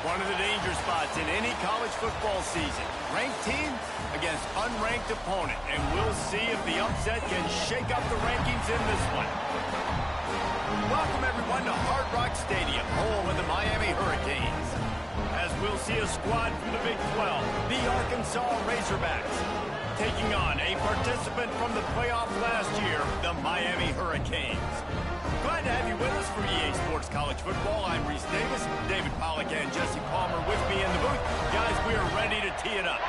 One of the danger spots in any college football season. Ranked team against unranked opponent. And we'll see if the upset can shake up the rankings in this one. Welcome, everyone, to Hard Rock Stadium, home of the Miami Hurricanes. As we'll see a squad from the Big 12, the Arkansas Razorbacks, taking on a participant from the playoff last year, the Miami Hurricanes. Glad to have you with us for EA Sports College Football. I'm Reese Davis, David Pollack, and Jesse Palmer with me in the booth. Guys, we are ready to tee it up.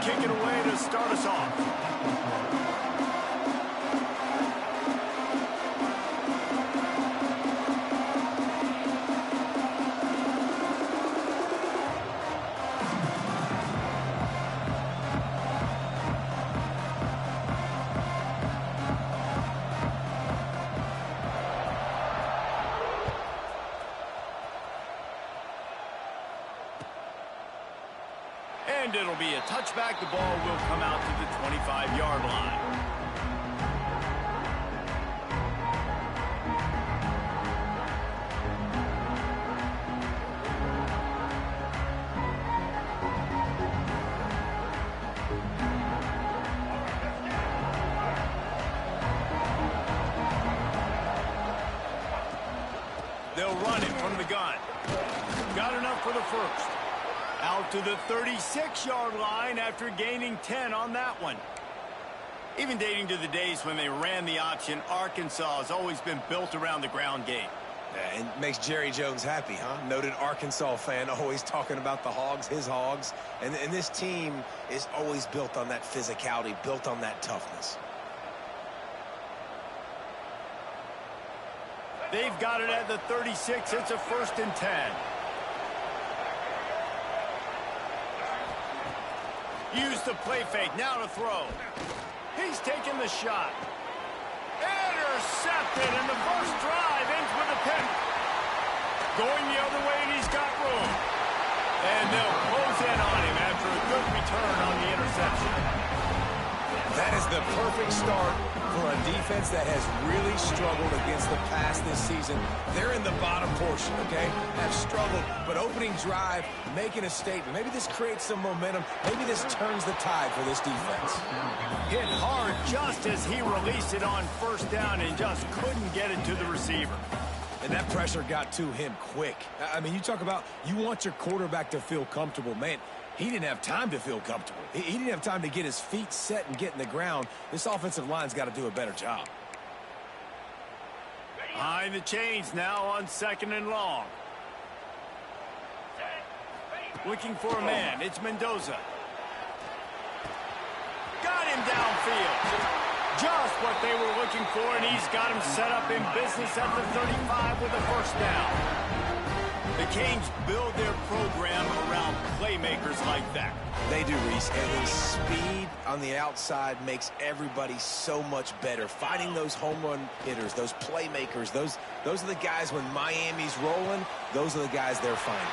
Kick it away to start us off. And it'll be a touchback. The ball will come out to the 25-yard line. They'll run it from the gun. Got enough for the first. Out to the 36-yard line after gaining 10 on that one. Even dating to the days when they ran the option, Arkansas has always been built around the ground game. Yeah, it makes Jerry Jones happy, huh? Noted Arkansas fan, always talking about the Hogs, his Hogs. And this team is always built on that physicality, built on that toughness. They've got it at the 36. It's a 1st and 10. Use the play fake. Now to throw. He's taking the shot. Intercepted, and the first drive ends with a pick. Going the other way, and he's got room. And they'll close in on him after a good return on the interception. That is the perfect start for a defense that has really struggled against the pass this season. They're in the bottom portion, okay? Have struggled, but opening drive, making a statement. Maybe this creates some momentum. Maybe this turns the tide for this defense. Hit hard just as he released it on first down and just couldn't get it to the receiver. And that pressure got to him quick. I mean, you talk about you want your quarterback to feel comfortable. Man, he didn't have time to feel comfortable. He didn't have time to get his feet set and get in the ground. This offensive line's got to do a better job. Behind the chains now on 2nd and long. Looking for a man. It's Mendoza. Got him downfield. Just what they were looking for, and he's got him set up in business at the 35 with a first down. The Canes build their program around playmakers like that. They do, Reese, and the speed on the outside makes everybody so much better. Finding those home run hitters, those playmakers, those are the guys when Miami's rolling, those are the guys they're finding.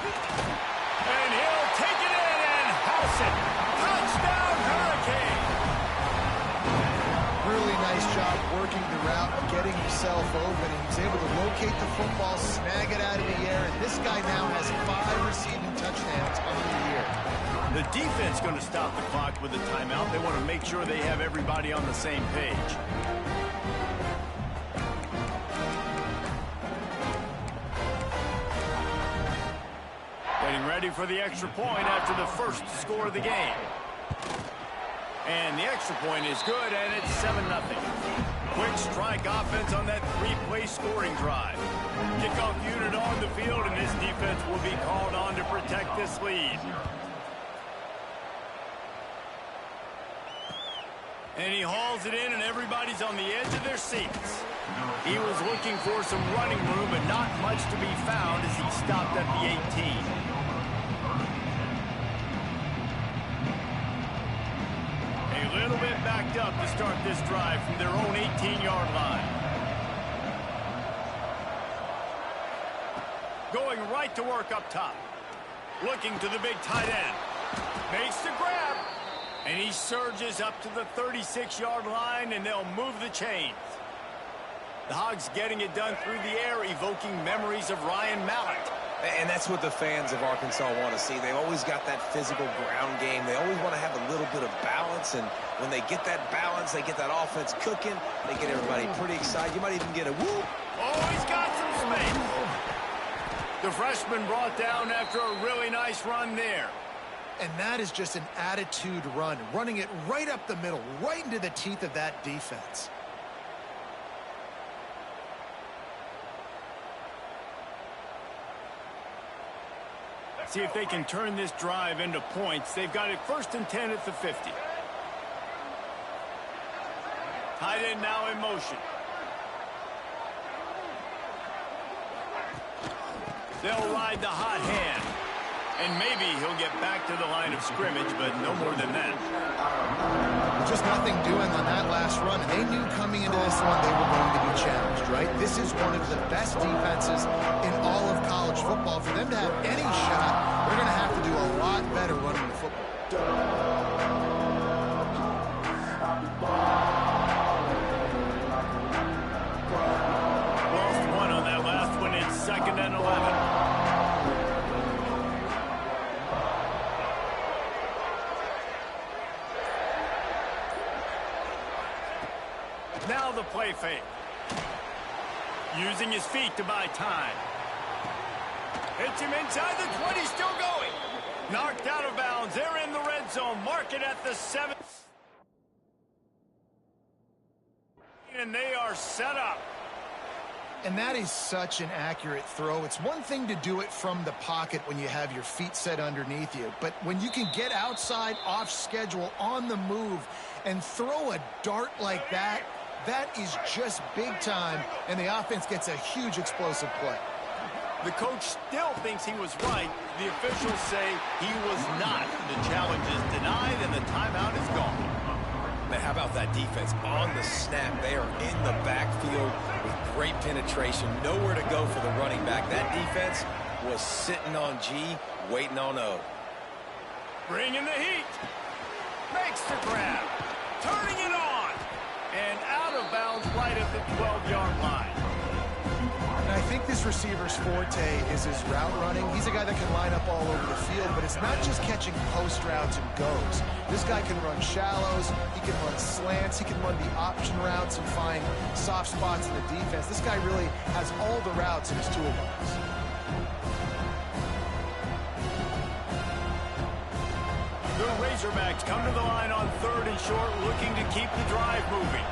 And he'll take it in and house it. Touchdown, Hurricane! Really nice job working the route, getting himself open. He was able to locate the football, snag it out of the air, and this guy now has 5 receiving touchdowns on the year. The defense going to stop the clock with a timeout. They want to make sure they have everybody on the same page. Getting ready for the extra point after the first score of the game. And the extra point is good, and it's 7-0. Quick strike offense on that 3-play scoring drive. Kickoff unit on the field, and this defense will be called on to protect this lead. And he hauls it in, and everybody's on the edge of their seats. He was looking for some running room, but not much to be found as he stopped at the 18. A little bit backed up to start this drive from their own 18-yard line. Going right to work up top. Looking to the big tight end. Makes the grab. And he surges up to the 36-yard line, and they'll move the chains. The Hogs getting it done through the air, evoking memories of Ryan Mallett. And that's what the fans of Arkansas want to see. They've always got that physical ground game. They always want to have a little bit of balance, and when they get that balance, they get that offense cooking, they get everybody pretty excited. You might even get a whoop. Oh, he's got some space. The freshman brought down after a really nice run there. And that is just an attitude run, running it right up the middle, right into the teeth of that defense. See if they can turn this drive into points. They've got it 1st and 10 at the 50. Tight end now in motion. They'll ride the hot hand. And maybe he'll get back to the line of scrimmage, but no more than that. Just nothing doing on that last run. They knew coming into this one they were going to be challenged, right? This is one of the best defenses in all of college football. For them to have any shot, they're going to have to do a lot better running the football. Lost one on that last one. It's 2nd and 11. Now the play fake. Using his feet to buy time. Hits him inside the 20, still going. Knocked out of bounds. They're in the red zone. Mark it at the 7. And they are set up. And that is such an accurate throw. It's one thing to do it from the pocket when you have your feet set underneath you, but when you can get outside, off schedule, on the move, and throw a dart like that, that is just big time, and the offense gets a huge explosive play. The coach still thinks he was right. The officials say he was not. The challenge is denied, and the timeout is gone. Man, how about that defense? On the snap, they are in the backfield with great penetration. Nowhere to go for the running back. That defense was sitting on G, waiting on O. Bringing the heat. Makes the grab. Turning it on. And out of bounds right at the 12-yard line. And I think this receiver's forte is his route running. He's a guy that can line up all over the field, but it's not just catching post routes and goes. This guy can run shallows, he can run slants, he can run the option routes and find soft spots in the defense. This guy really has all the routes in his toolbox. The Razorbacks come to the line on 3rd and short, looking to keep the drive moving.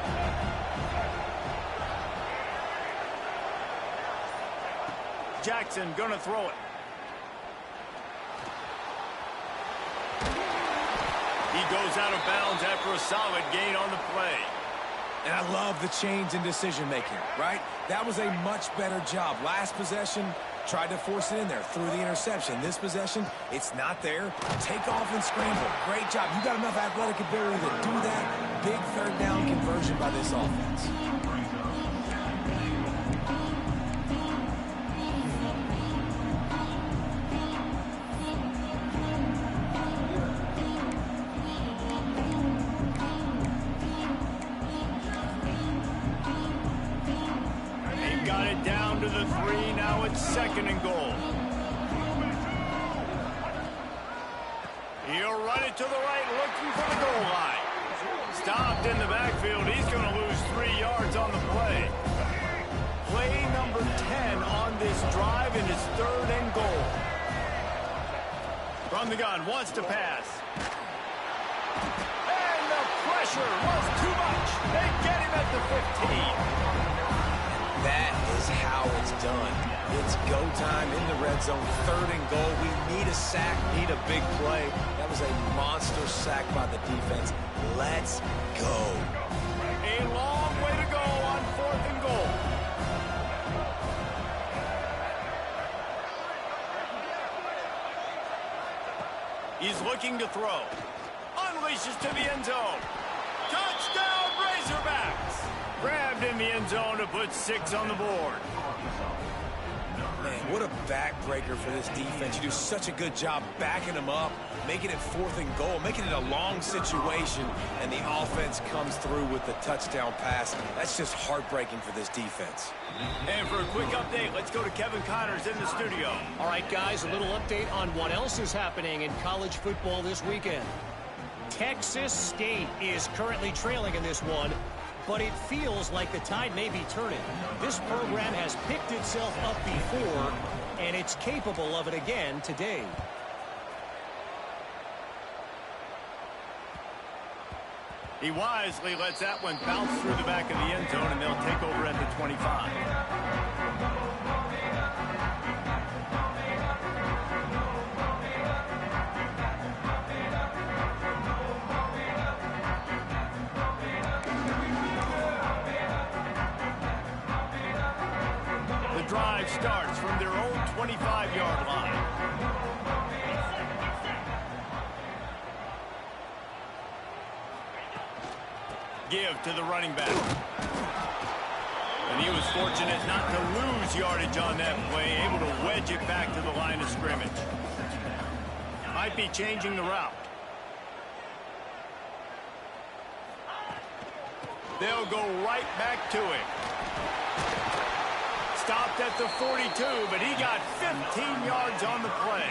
Jackson gonna throw it. He goes out of bounds after a solid gain on the play. And I love the change in decision-making, right? That was a much better job. Last possession, tried to force it in there, threw the interception. This possession, it's not there. Take off and scramble. Great job. You got enough athletic ability to do that. Big 3rd down conversion by this offense. Got it down to the 3. Now it's 2nd and goal. He'll run it to the right, looking for the goal line. Stopped in the backfield. He's going to lose 3 yards on the play. Play number 10 on this drive, and it's 3rd and goal. From the gun, wants to pass. And the pressure was too much. They get him at the 15. That is how it's done. It's go time in the red zone, 3rd and goal. We need a sack, need a big play. That was a monster sack by the defense. Let's go. A long way to go on 4th and goal. He's looking to throw. Unleashes to the end zone. Touchdown, Razorbacks! Grabbed in the end zone to put 6 on the board. Man, what a backbreaker for this defense. You do such a good job backing them up, making it 4th and goal, making it a long situation, and the offense comes through with the touchdown pass. That's just heartbreaking for this defense. And for a quick update, let's go to Kevin Connors in the studio. All right, guys, a little update on what else is happening in college football this weekend. Texas State is currently trailing in this one, but it feels like the tide may be turning. This program has picked itself up before, and it's capable of it again today. He wisely lets that one bounce through the back of the end zone, and they'll take over at the 25. Drive starts from their own 25-yard line. Give to the running back. And he was fortunate not to lose yardage on that play, able to wedge it back to the line of scrimmage. Might be changing the route. They'll go right back to it. Stopped at the 42, but he got 15 yards on the play.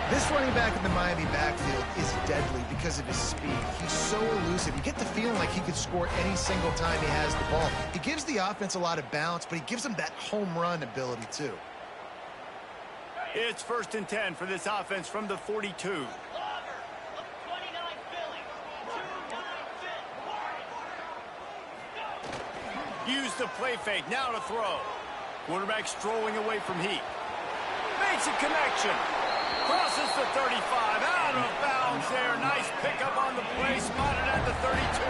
This running back in the Miami backfield is deadly because of his speed. He's so elusive. You get the feeling like he could score any single time he has the ball. He gives the offense a lot of balance, but he gives them that home run ability too. It's 1st and 10 for this offense from the 42. Use the play fake, now to throw. Quarterback strolling away from Heat. Makes a connection. Crosses the 35, out of bounds there. Nice pickup on the play, spotted at the 32.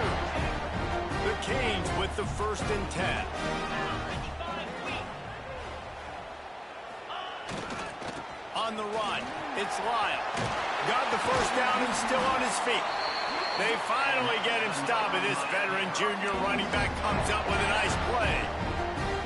The Canes with the 1st and 10. on the run. It's Lyle. Got the first down and still on his feet. They finally get him stopped, and this veteran junior running back comes up with a nice play.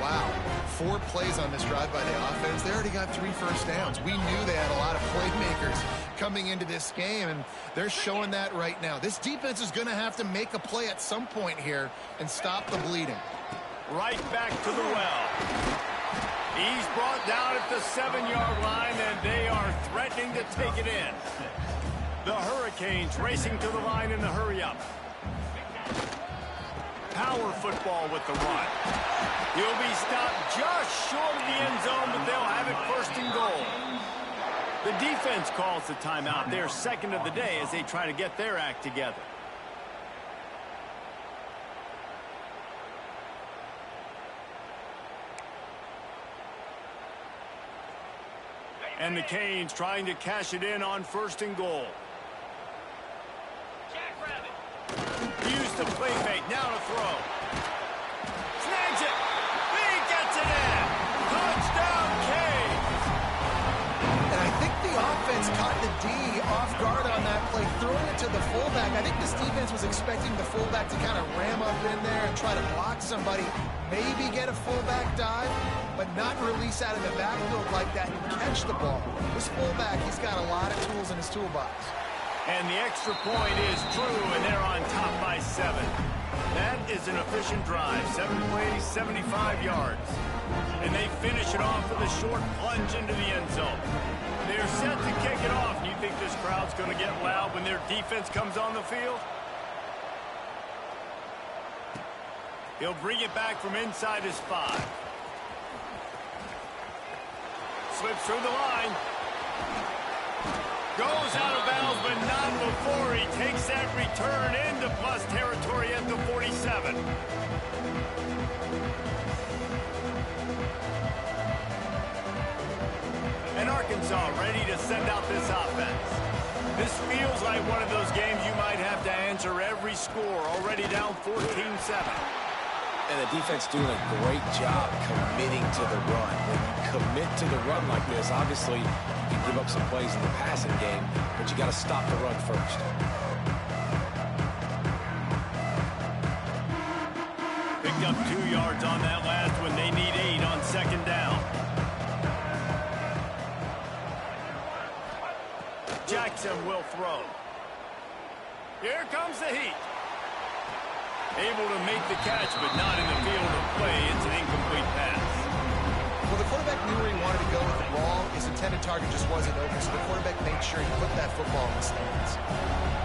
Wow. 4 plays on this drive by the offense. They already got 3 first downs. We knew they had a lot of playmakers coming into this game, and they're showing that right now. This defense is going to have to make a play at some point here and stop the bleeding. Right back to the well. He's brought down at the 7-yard line, and they are threatening to take it in. The Hurricanes racing to the line in the hurry-up. Power football with the run. He'll be stopped just short of the end zone, but they'll have it first and goal. The defense calls the timeout. They're second of the day as they try to get their act together. And the Canes trying to cash it in on first and goal. Used to play fake, now to throw. Snags it. He gets it in. Touchdown, Canes. And I think the offense caught the D off guard on that play, throwing it to the fullback. I think this defense was expecting the fullback to kind of ram up in there and try to block somebody, maybe get a fullback dive, but not release out of the backfield like that and catch the ball. This fullback, he's got a lot of tools in his toolbox. And the extra point is true, and they're on top by 7. That is an efficient drive. 7 plays, 75 yards. And they finish it off with a short plunge into the end zone. They're set to kick it off. Do you think this crowd's going to get loud when their defense comes on the field? He'll bring it back from inside his 5. Slips through the line. Goes out of bounds, but not before he takes that return into plus territory at the 47. And Arkansas ready to send out this offense. This feels like one of those games you might have to answer every score, already down 14-7. And the defense doing a great job committing to the run. When you commit to the run like this, obviously you can give up some plays in the passing game, but you got to stop the run first. Picked up 2 yards on that last one. They need 8 on second down. Jackson will throw. Here comes the heat. Able to make the catch, but not in the field of play. It's an incomplete pass. Well, the quarterback knew where he wanted to go with the ball. His intended target just wasn't open, so the quarterback made sure he put that football in the stands.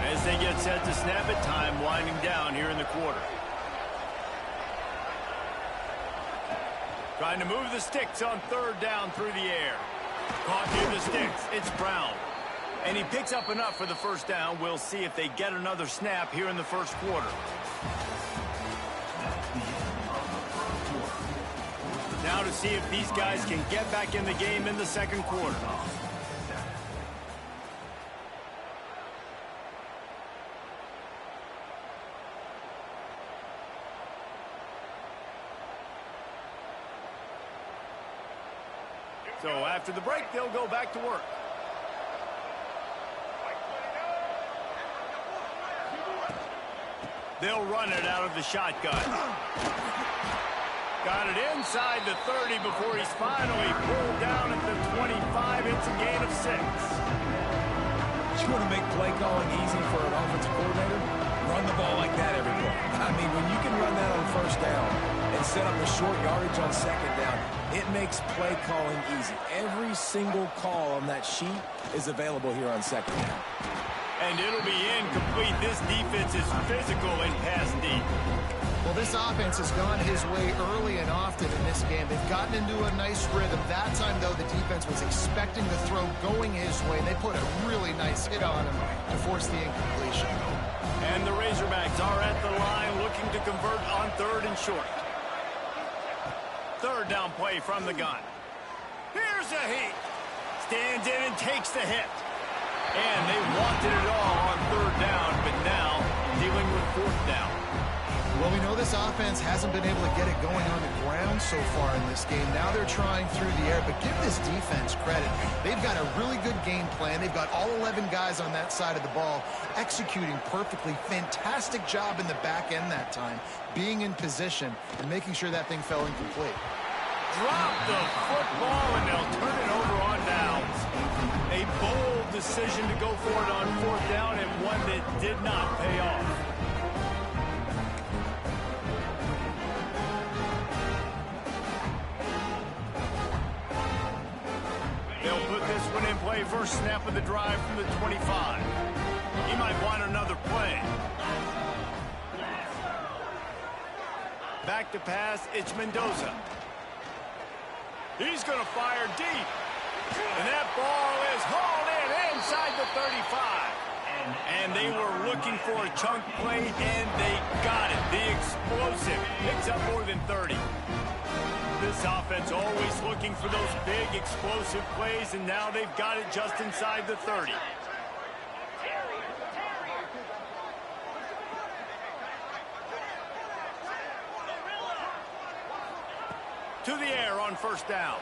As they get set to snap it, time winding down here in the quarter. Trying to move the sticks on third down through the air. Caught near the sticks. It's Brown. And he picks up enough for the first down. We'll see if they get another snap here in the first quarter. Now to see if these guys can get back in the game in the second quarter. So after the break, they'll go back to work. They'll run it out of the shotgun. Got it inside the 30 before he's finally pulled down at the 25. It's a gain of 6. You want to make play calling easy for an offensive coordinator? Run the ball like that every play. I mean, when you can run that on first down and set up a short yardage on second down, it makes play calling easy. Every single call on that sheet is available here on second down. And it'll be incomplete. This defense is physical and pass deep. Well, this offense has gone his way early and often in this game. They've gotten into a nice rhythm. That time, though, the defense was expecting the throw going his way. They put a really nice hit on him to force the incompletion. And the Razorbacks are at the line looking to convert on third and short. Third down play from the gun. Here's a heat. Stands in and takes the hit. And they wanted it all on third down, but now dealing with fourth down. Well, we know this offense hasn't been able to get it going on the ground so far in this game. Now they're trying through the air, but give this defense credit. They've got a really good game plan. They've got all 11 guys on that side of the ball executing perfectly. Fantastic job in the back end that time, being in position and making sure that thing fell incomplete. Drop the football, and they'll turn it over on downs. A bold decision to go for it on 4th down, and one that did not pay off. They'll put this one in play. First snap of the drive from the 25. He might want another play. Back to pass, it's Mendoza. He's going to fire deep. And that ball is hauled in inside the 35. And they were looking for a chunk play, and they got it. The explosive picks up more than 30. This offense always looking for those big explosive plays, and now they've got it just inside the 30. To the air on 1st down.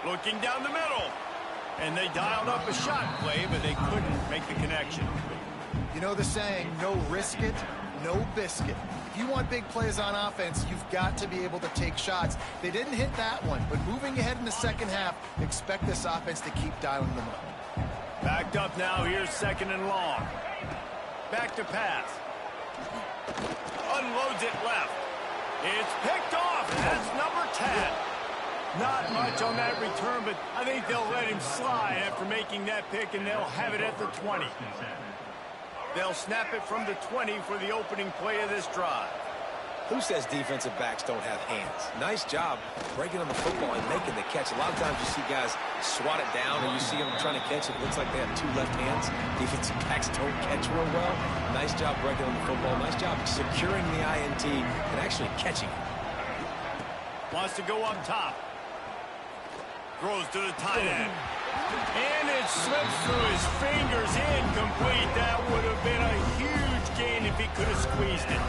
Looking down the middle. And they dialed up a shot play, but they couldn't make the connection. You know the saying, no risk it, no biscuit. If you want big plays on offense, you've got to be able to take shots. They didn't hit that one, but moving ahead in the second half, expect this offense to keep dialing them up. Backed up now, here's 2nd and long. Back to pass. Unloads it left. It's picked off. That's number 10. Not much on that return, but I think they'll let him slide after making that pick, and they'll have it at the 20. They'll snap it from the 20 for the opening play of this drive. Who says defensive backs don't have hands? Nice job breaking on the football and making the catch. A lot of times you see guys swat it down, or you see them trying to catch it. It looks like they have 2 left hands. Defensive backs don't catch real well. Nice job breaking on the football. Nice job securing the INT and actually catching it. Wants to go up top. Throws to the tight end. And it slips through his fingers. Incomplete. That would have been a huge gain if he could have squeezed it.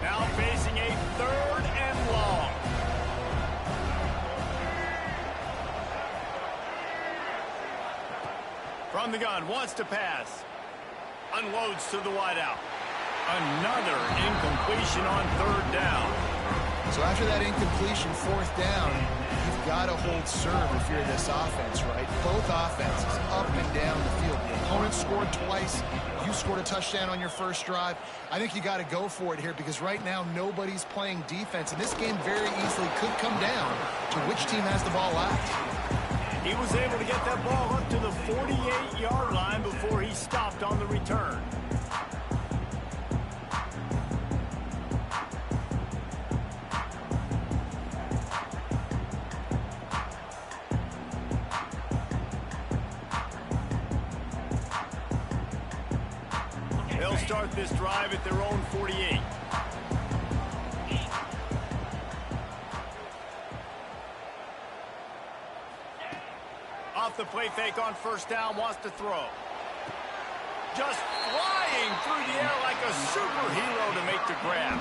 Now facing a 3rd and long. From the gun, wants to pass. Unloads to the wideout. Another incompletion on 3rd down. So after that incompletion, 4th down, you've got to hold serve if you're this offense, right? Both offenses up and down the field. The opponent scored twice. You scored a touchdown on your first drive. I think you got to go for it here because right now nobody's playing defense, and this game very easily could come down to which team has the ball last. He was able to get that ball up to the 48-yard line before he stopped on the return. They'll start this drive at their own 48. Off the play fake on 1st down, wants to throw. Just flying through the air like a superhero to make the grab.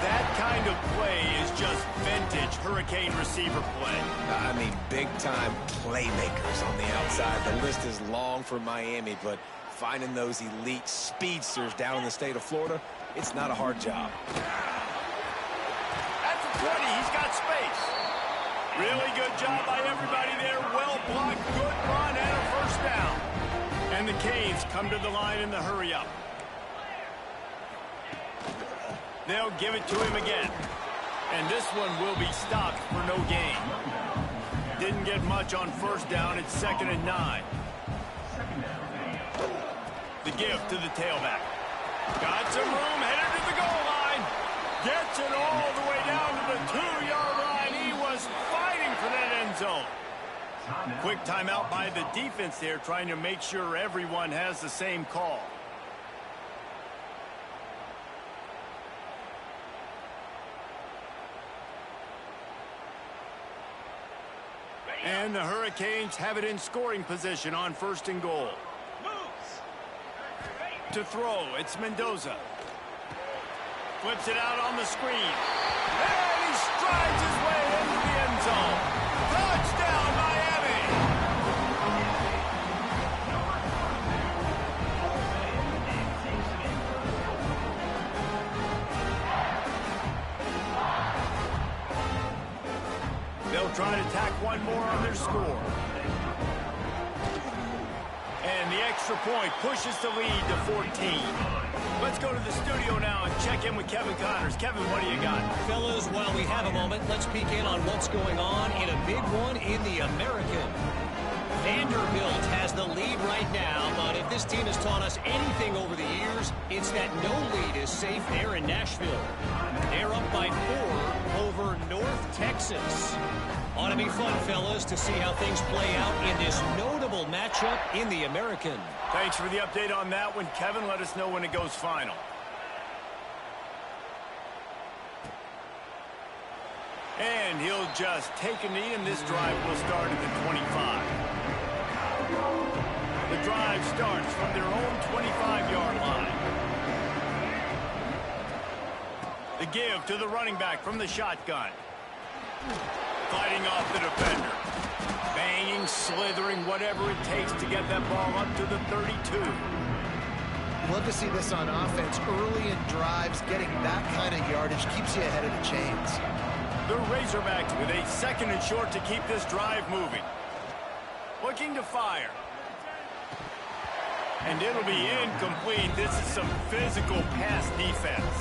That kind of play is just vintage Hurricane receiver play. I mean, big-time playmakers on the outside. The list is long for Miami, but finding those elite speedsters down in the state of Florida, it's not a hard job. At the 20, he's got space. Really good job by everybody there. Well blocked, good run, and a 1st down. And the Canes come to the line in the hurry-up. They'll give it to him again. And this one will be stopped for no gain. Didn't get much on 1st down. It's 2nd and 9. The give to the tailback. Got some room, headed to the goal line. Gets it all the way down to the 2-yard line. He was fighting for that end zone. Quick timeout by the defense there, trying to make sure everyone has the same call. And the Hurricanes have it in scoring position on 1st and goal. To throw, it's Mendoza. Flips it out on the screen. And he strides his way into the end zone. Touchdown, Miami! They'll try to tack one more on their score. And the extra point pushes the lead to 14. Let's go to the studio now and check in with Kevin Connors. Kevin, what do you got? Fellas, while we have a moment, let's peek in on what's going on in a big one in the American. Vanderbilt has the lead right now, but if this team has taught us anything over the years, it's that no lead is safe there in Nashville. They're up by 4 over North Texas. Ought to be fun, fellas, to see how things play out in this notable matchup in the American. Thanks for the update on that one, Kevin. Let us know when it goes final. And he'll just take a knee, and this drive will start at the 25. The drive starts from their own 25-yard line. The give to the running back from the shotgun. Fighting off the defender. Banging, slithering, whatever it takes to get that ball up to the 32. Love to see this on offense. Early in drives, getting that kind of yardage keeps you ahead of the chains. The Razorbacks with a second and short to keep this drive moving. Looking to fire. And it'll be incomplete. This is some physical pass defense.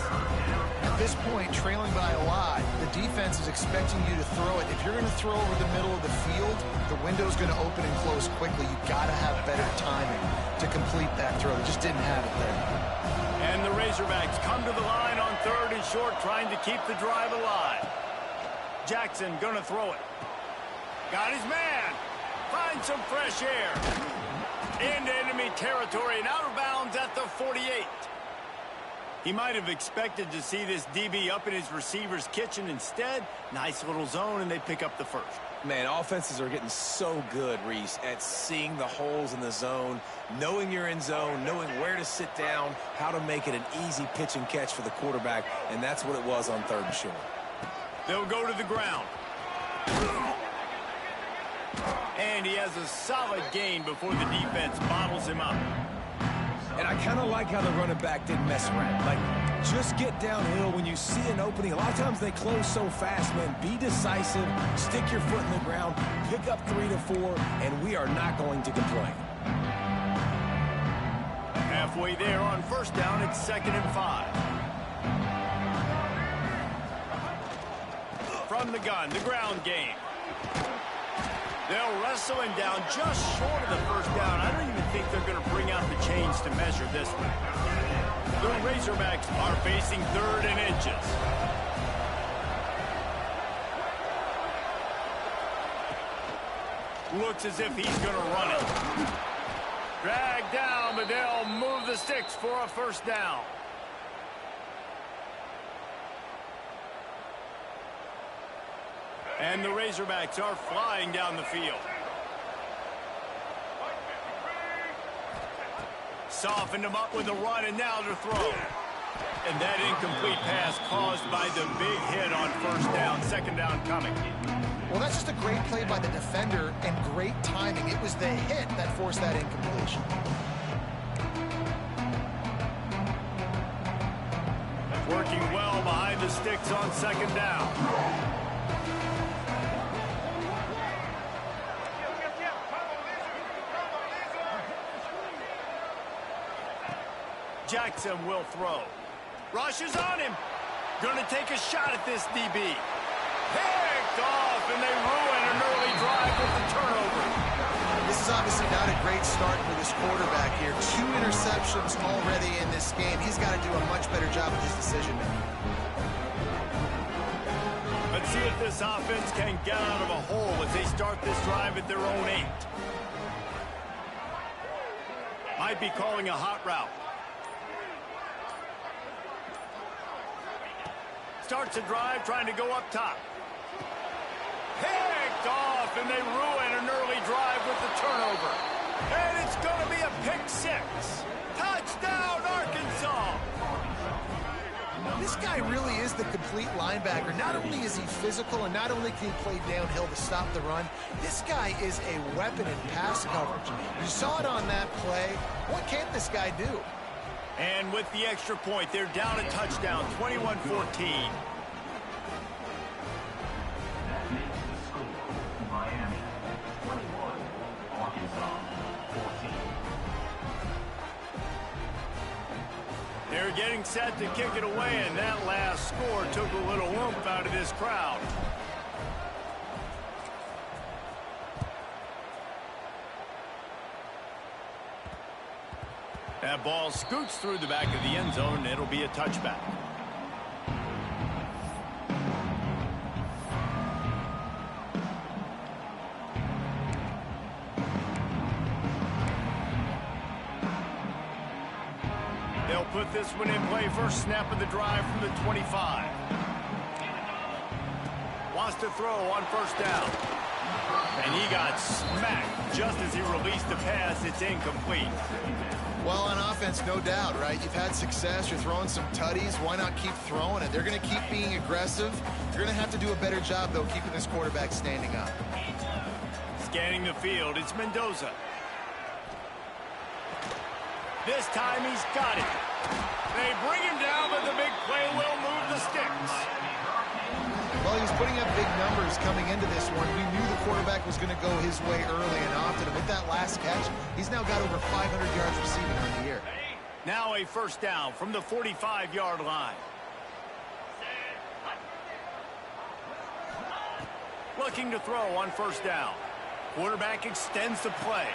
At this point, trailing by a lot, the defense is expecting you to throw it. If you're going to throw over the middle of the field, the window's going to open and close quickly. You've got to have better timing to complete that throw. They just didn't have it there. And the Razorbacks come to the line on third and short, trying to keep the drive alive. Jackson going to throw it. Got his man. Finds some fresh air. Into enemy territory and out of bounds at the 48. He might have expected to see this DB up in his receiver's kitchen. Instead, nice little zone, and they pick up the first. Man, offenses are getting so good, Reese, at seeing the holes in the zone, knowing you're in zone, knowing where to sit down, how to make it an easy pitch and catch for the quarterback, and that's what it was on third and short. They'll go to the ground. And he has a solid gain before the defense bottles him up. And I kind of like how the running back didn't mess around. Like, just get downhill when you see an opening. A lot of times they close so fast, man. Be decisive, stick your foot in the ground, pick up 3 to 4, and we are not going to complain. Halfway there on first down, it's 2nd and 5. From the gun, the ground game. They'll wrestle him down just short of the first down. I don't even think they're going to bring out the chains to measure this one. The Razorbacks are facing 3rd and inches. Looks as if he's going to run it. Dragged down, but they'll move the sticks for a first down. And the Razorbacks are flying down the field. Softened him up with a run, and now to throw. And that incomplete pass caused by the big hit on first down. 2nd down coming. Well, that's just a great play by the defender and great timing. It was the hit that forced that incompletion. Working well behind the sticks on 2nd down. Jackson will throw. Rushes on him. Going to take a shot at this DB. Picked off, and they ruin an early drive with the turnover. This is obviously not a great start for this quarterback here. 2 interceptions already in this game. He's got to do a much better job with his decision-making. Let's see if this offense can get out of a hole as they start this drive at their own 8. Might be calling a hot route. Starts a drive trying to go up top. Picked off, and they ruin an early drive with the turnover. And it's going to be a pick 6. Touchdown, Arkansas! This guy really is the complete linebacker. Not only is he physical and not only can he play downhill to stop the run, this guy is a weapon in pass coverage. You saw it on that play. What can't this guy do? And with the extra point, they're down a touchdown, 21-14. They're getting set to kick it away, and that last score took a little oomph out of this crowd. That ball scoots through the back of the end zone, and it'll be a touchback. They'll put this one in play. First snap of the drive from the 25. Wants to throw on first down. And he got smacked just as he released the pass. It's incomplete. Well, on offense, no doubt, right? You've had success. You're throwing some tutties. Why not keep throwing it? They're going to keep being aggressive. You're going to have to do a better job, though, keeping this quarterback standing up. Scanning the field, it's Mendoza. This time he's got it. They bring him down, but the big play will move the sticks. Well, he was putting up big numbers coming into this one. We knew the quarterback was going to go his way early and often. And with that last catch, he's now got over 500 yards receiving on the year. Now a first down from the 45-yard line. Looking to throw on first down. Quarterback extends the play.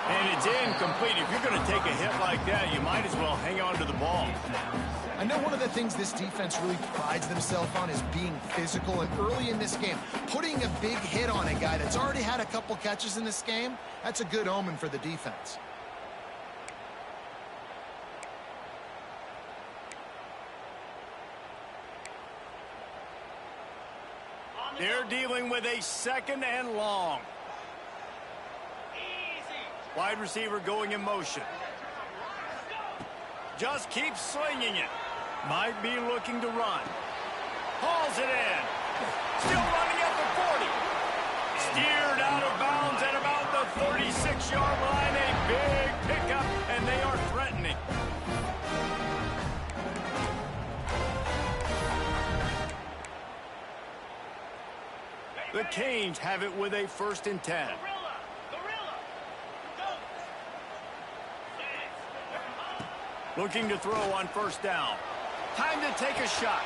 And it's incomplete. If you're going to take a hit like that, you might as well hang on to the ball. I know one of the things this defense really prides themselves on is being physical. And early in this game, putting a big hit on a guy that's already had a couple catches in this game, that's a good omen for the defense. They're dealing with a second and long. Wide receiver going in motion. Just keeps slinging it. Might be looking to run. Hauls it in. Still running at the 40. Steered out of bounds at about the 36-yard line. A big pickup, and they are threatening. The Canes have it with a 1st and 10. Looking to throw on first down. Time to take a shot.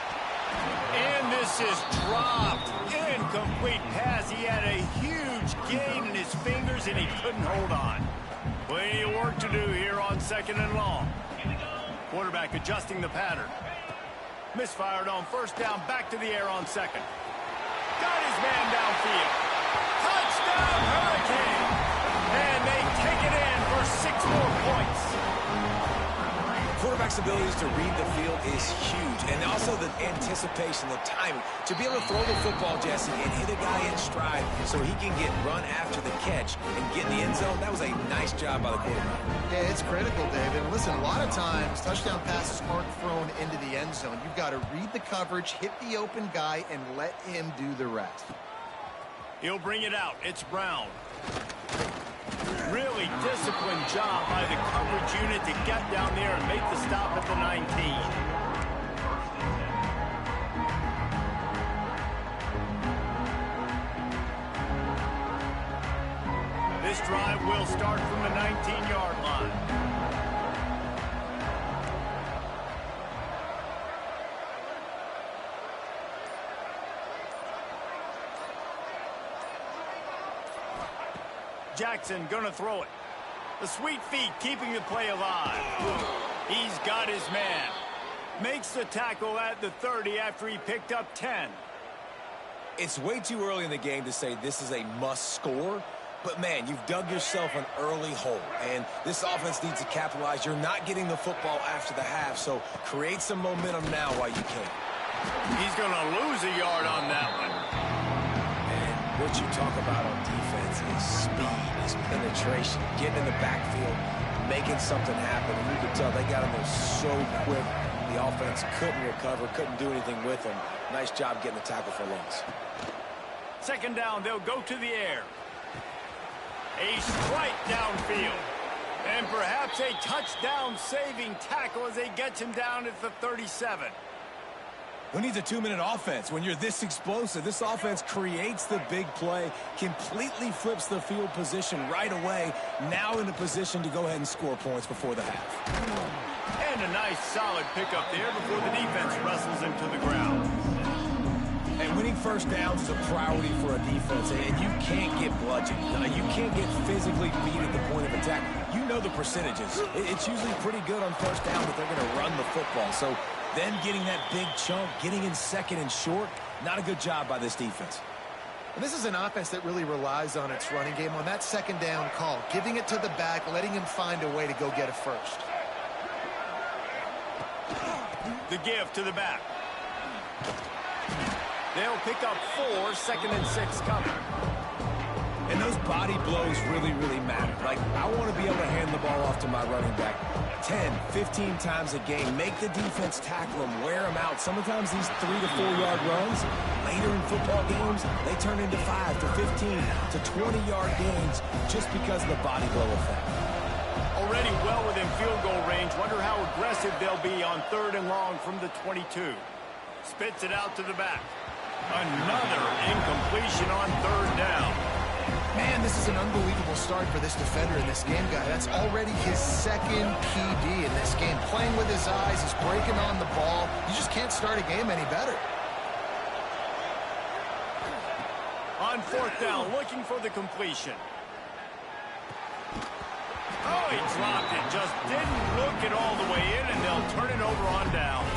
And this is dropped. Incomplete pass. He had a huge gain in his fingers, and he couldn't hold on. Plenty of work to do here on 2nd and long. Quarterback adjusting the pattern. Misfired on first down. Back to the air on 2nd. Got his man downfield. Touchdown, Hurricane. And they take it in for 6 more points. Quarterback's abilities to read the field is huge, and also the anticipation, the timing. To be able to throw the football, Jesse, and hit a guy in stride so he can get run after the catch and get in the end zone, that was a nice job by the quarterback. Yeah, it's critical, David. And listen, a lot of times, touchdown passes aren't thrown into the end zone. You've got to read the coverage, hit the open guy, and let him do the rest. He'll bring it out. It's Brown. Really disciplined job by the coverage unit to get down there and make the stop at the 19. This drive will start from the 19-yard line. Jackson gonna throw it. The sweet feet keeping the play alive. He's got his man. Makes the tackle at the 30 after he picked up 10. It's way too early in the game to say this is a must score, but man, you've dug yourself an early hole, and this offense needs to capitalize. You're not getting the football after the half, so create some momentum now while you can. He's gonna lose a yard on that one. What you talk about on defense is speed, is penetration, getting in the backfield, making something happen. And you can tell they got him there so quick. The The offense couldn't recover, couldn't do anything with them. Nice job getting the tackle for loss. Second down, they'll go to the air. A strike downfield. And perhaps a touchdown-saving tackle as they get him down at the 37. Who needs a 2-minute offense? When you're this explosive, this offense creates the big play, completely flips the field position right away, now in a position to go ahead and score points before the half. And a nice solid pickup there before the defense wrestles him to the ground. And winning first downs is a priority for a defense, and you can't get bludgeoned. You can't get physically beat at the point of attack. You know the percentages. It's usually pretty good on first down that they're going to run the football. So then getting that big chunk, getting in second and short, not a good job by this defense. And this is an offense that really relies on its running game, on that second down call, giving it to the back, letting him find a way to go get a first. The give to the back. They'll pick up 4, 2nd and 6 coming. And those body blows really, really matter. Like, I want to be able to hand the ball off to my running back 10, 15 times a game. Make the defense tackle them, wear them out. Sometimes these 3 to 4 yard runs, later in football games, they turn into 5 to 15 to 20 yard gains just because of the body blow effect. Already well within field goal range. Wonder how aggressive they'll be on 3rd and long from the 22. Spits it out to the back. Another incompletion on 3rd down. Man, this is an unbelievable start for this defender in this game, guy. That's already his 2nd PD in this game. Playing with his eyes, he's breaking on the ball. You just can't start a game any better. On 4th down, looking for the completion. Oh, he dropped it. Just didn't look it all the way in, and they'll turn it over on downs.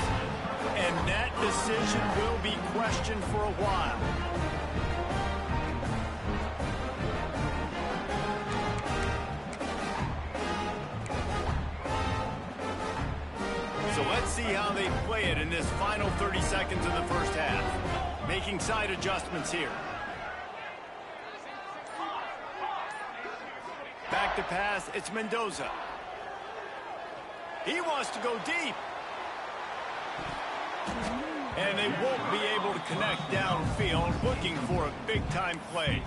And that decision will be questioned for a while. So let's see how they play it in this final 30 seconds of the first half. Making side adjustments here. Back to pass, it's Mendoza. He wants to go deep. And they won't be able to connect downfield, looking for a big-time play.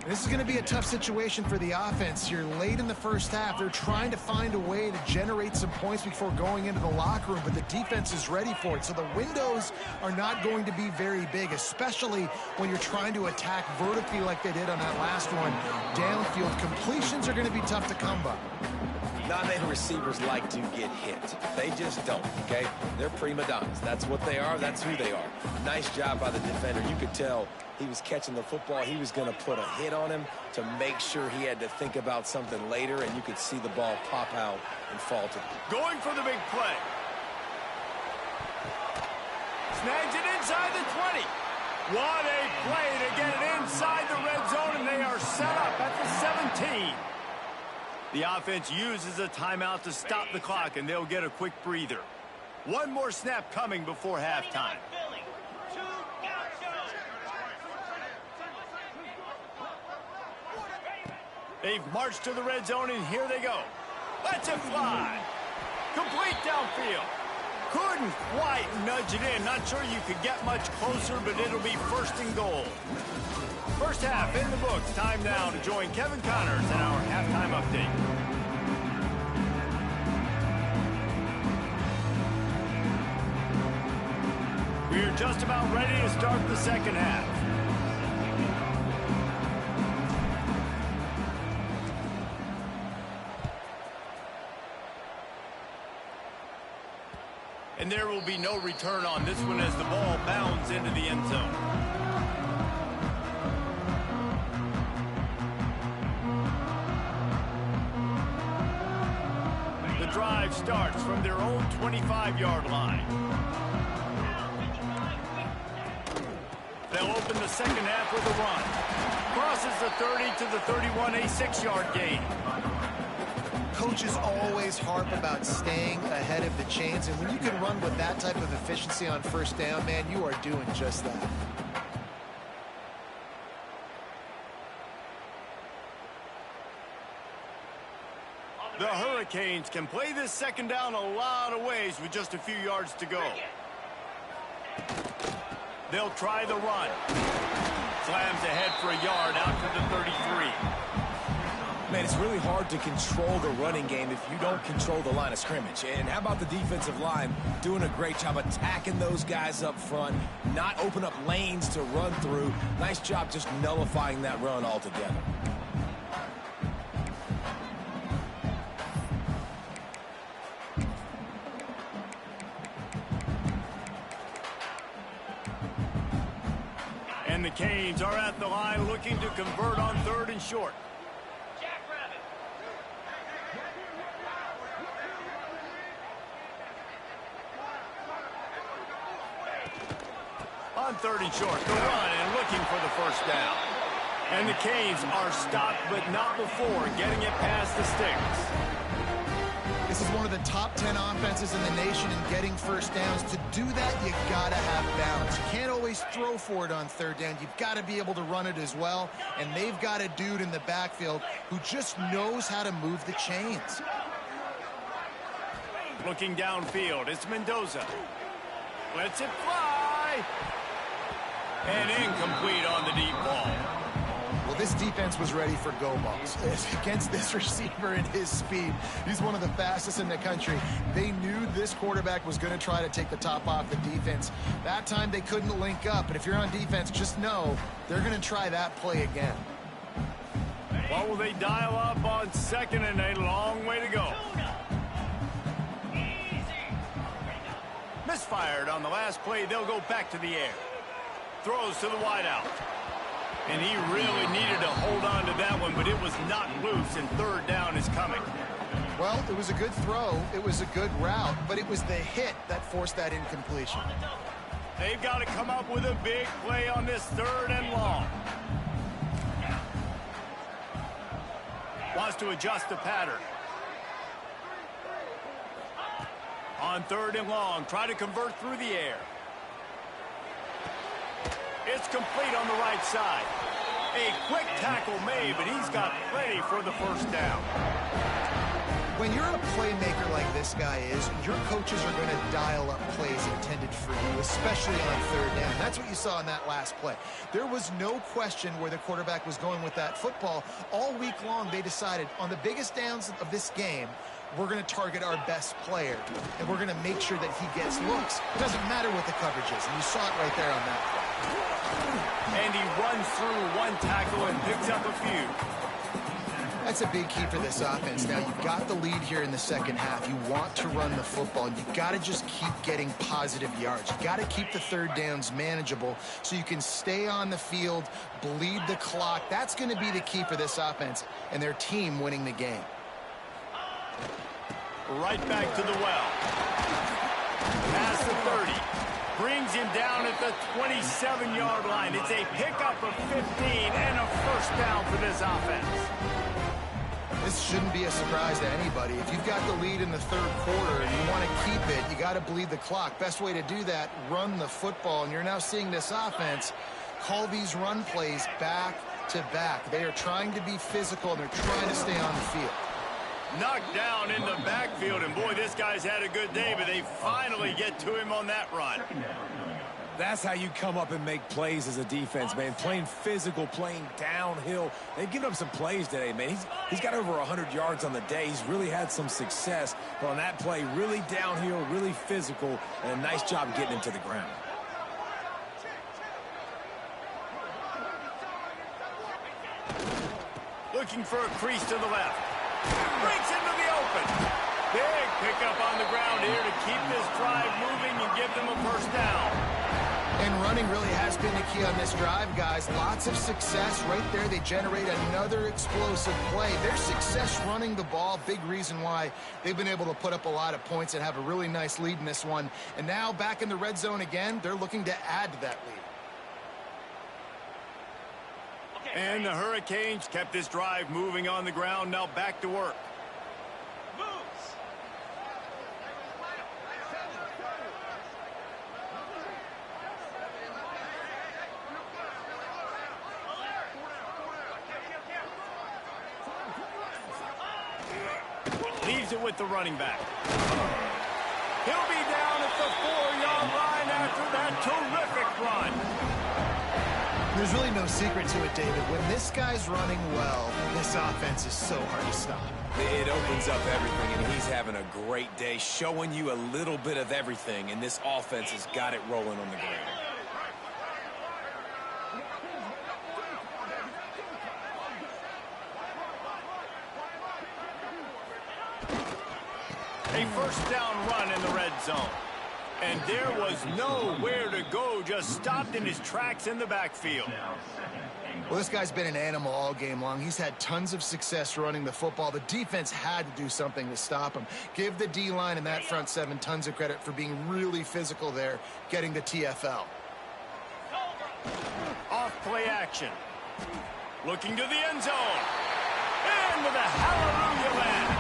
This is going to be a tough situation for the offense. You're late in the first half. They're trying to find a way to generate some points before going into the locker room, but the defense is ready for it. So the windows are not going to be very big, especially when you're trying to attack vertically like they did on that last one. Downfield completions are going to be tough to come by. Not many receivers like to get hit. They just don't, okay? They're prima donnas. That's what they are. That's who they are. Nice job by the defender. You could tell he was catching the football. He was going to put a hit on him to make sure he had to think about something later, and you could see the ball pop out and fall to him. Going for the big play. Snags it inside the 20. What a play to get it inside the red zone, and they are set up at the 17. The offense uses a timeout to stop the clock, and they'll get a quick breather. One more snap coming before halftime. They've marched to the red zone, and here they go. Let's it fly. Complete downfield. Couldn't quite nudge it in. Not sure you could get much closer, but it'll be 1st and goal. First half in the books. Time now to join Kevin Connors in our halftime update. We're just about ready to start the second half. And there will be no return on this one as the ball bounds into the end zone. The drive starts from their own 25-yard line. They'll open the second half with a run. Crosses the 30 to the 31, a 6-yard gain. Coaches always harp about staying ahead of the chains, and when you can run with that type of efficiency on first down, man, you are doing just that. The hurry Hurricanes can play this second down a lot of ways with just a few yards to go. They'll try the run. Slams ahead for a yard out to the 33. Man, it's really hard to control the running game if you don't control the line of scrimmage. And how about the defensive line doing a great job attacking those guys up front, not open up lanes to run through. Nice job just nullifying that run altogether. And the Canes are at the line looking to convert on 3rd and short. On 3rd and short, the run and looking for the first down. And the Canes are stopped, but not before getting it past the sticks. This is one of the top 10 offenses in the nation in getting first downs. To do that, you got to have balance. You can't always throw for it on 3rd down. You've got to be able to run it as well. And they've got a dude in the backfield who just knows how to move the chains. Looking downfield, it's Mendoza. Lets it fly. And incomplete on the deep ball. Well, this defense was ready for go balls. Against this receiver and his speed, he's one of the fastest in the country. They knew this quarterback was going to try to take the top off the defense. That time they couldn't link up, but if you're on defense, just know they're going to try that play again. What will they dial up on 2nd and a long way to go? Misfired on the last play. They'll go back to the air. Throws to the wideout. And he really needed to hold on to that one, but it was not loose, and 3rd down is coming. Well, it was a good throw. It was a good route, but it was the hit that forced that incompletion. They've got to come up with a big play on this 3rd and long. Wants to adjust the pattern. On 3rd and long, try to convert through the air. It's complete on the right side. A quick tackle made, but he's got plenty for the first down. When you're a playmaker like this guy is, your coaches are going to dial up plays intended for you, especially on 3rd down. That's what you saw in that last play. There was no question where the quarterback was going with that football. All week long, they decided on the biggest downs of this game, we're going to target our best player, and we're going to make sure that he gets looks. It doesn't matter what the coverage is, and you saw it right there on that play. And he runs through one tackle and picks up a few. That's a big key for this offense. Now, you've got the lead here in the second half. You want to run the football, and you've got to just keep getting positive yards. You've got to keep the 3rd downs manageable so you can stay on the field, bleed the clock. That's going to be the key for this offense and their team winning the game. Right back to the well. Past the 30. Brings him down at the 27-yard line. It's a pickup of 15 and a first down for this offense. This shouldn't be a surprise to anybody. If you've got the lead in the 3rd quarter and you want to keep it, you got to bleed the clock. Best way to do that, run the football. And you're now seeing this offense call these run plays back to back. They are trying to be physical, and they're trying to stay on the field. Knocked down in the backfield, and boy, this guy's had a good day, but they finally get to him on that run. That's how you come up and make plays as a defense, man. Playing physical, playing downhill. They've given up some plays today, man. He's got over 100 yards on the day. He's really had some success. But on that play, really downhill, really physical, and a nice job getting him to the ground. Looking for a crease to the left. Breaks into the open. Big pickup on the ground here to keep this drive moving and give them a first down. And running really has been the key on this drive, guys. Lots of success right there. They generate another explosive play. Their success running the ball, big reason why they've been able to put up a lot of points and have a really nice lead in this one. And now back in the red zone again, they're looking to add to that lead. And the Hurricanes kept this drive moving on the ground. Now back to work. Leaves it with the running back. He'll be down at the 4-yard line after that terrific run. There's really no secret to it, David. When this guy's running well, this offense is so hard to stop. It opens up everything, and he's having a great day, showing you a little bit of everything, and this offense has got it rolling on the ground. A first down run in the red zone. And there was nowhere to go, just stopped in his tracks in the backfield. Well, this guy's been an animal all game long. He's had tons of success running the football. The defense had to do something to stop him. Give the D-line and that front seven tons of credit for being really physical there, getting the TFL. Off play action. Looking to the end zone. And with a hallelujah land.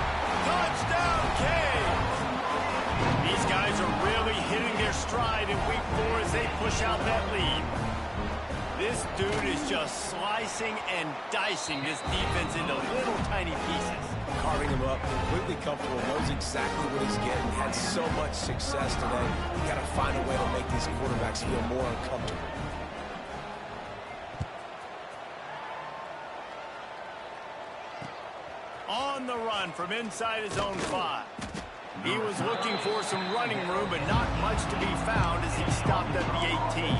Touchdown, Canes! These guys are really hitting their stride in week 4 as they push out that lead. This dude is just slicing and dicing this defense into little tiny pieces. Carving him up, completely comfortable, knows exactly what he's getting, had so much success today. You got to find a way to make these quarterbacks feel more uncomfortable. On the run from inside his own 5. He was looking for some running room, but not much to be found as he stopped at the 18.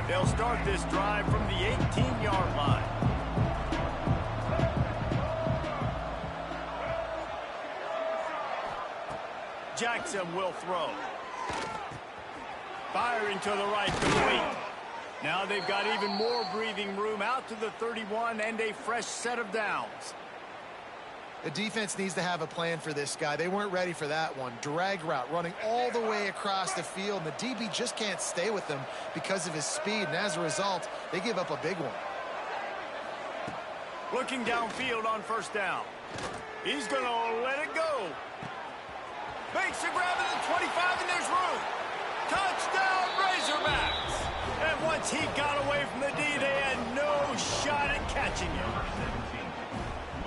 They'll start this drive from the 18-yard line. Jackson will throw. Firing to the right, complete. Now they've got even more breathing room out to the 31 and a fresh set of downs. The defense needs to have a plan for this guy. They weren't ready for that one. Drag route running all the way across the field, and the DB just can't stay with him because of his speed, and as a result, they give up a big one. Looking downfield on first down. He's going to let it go. Makes a grab at the 25, and there's room. Touchdown, Razorbacks! And once he got away from the D, they had no shot at catching him.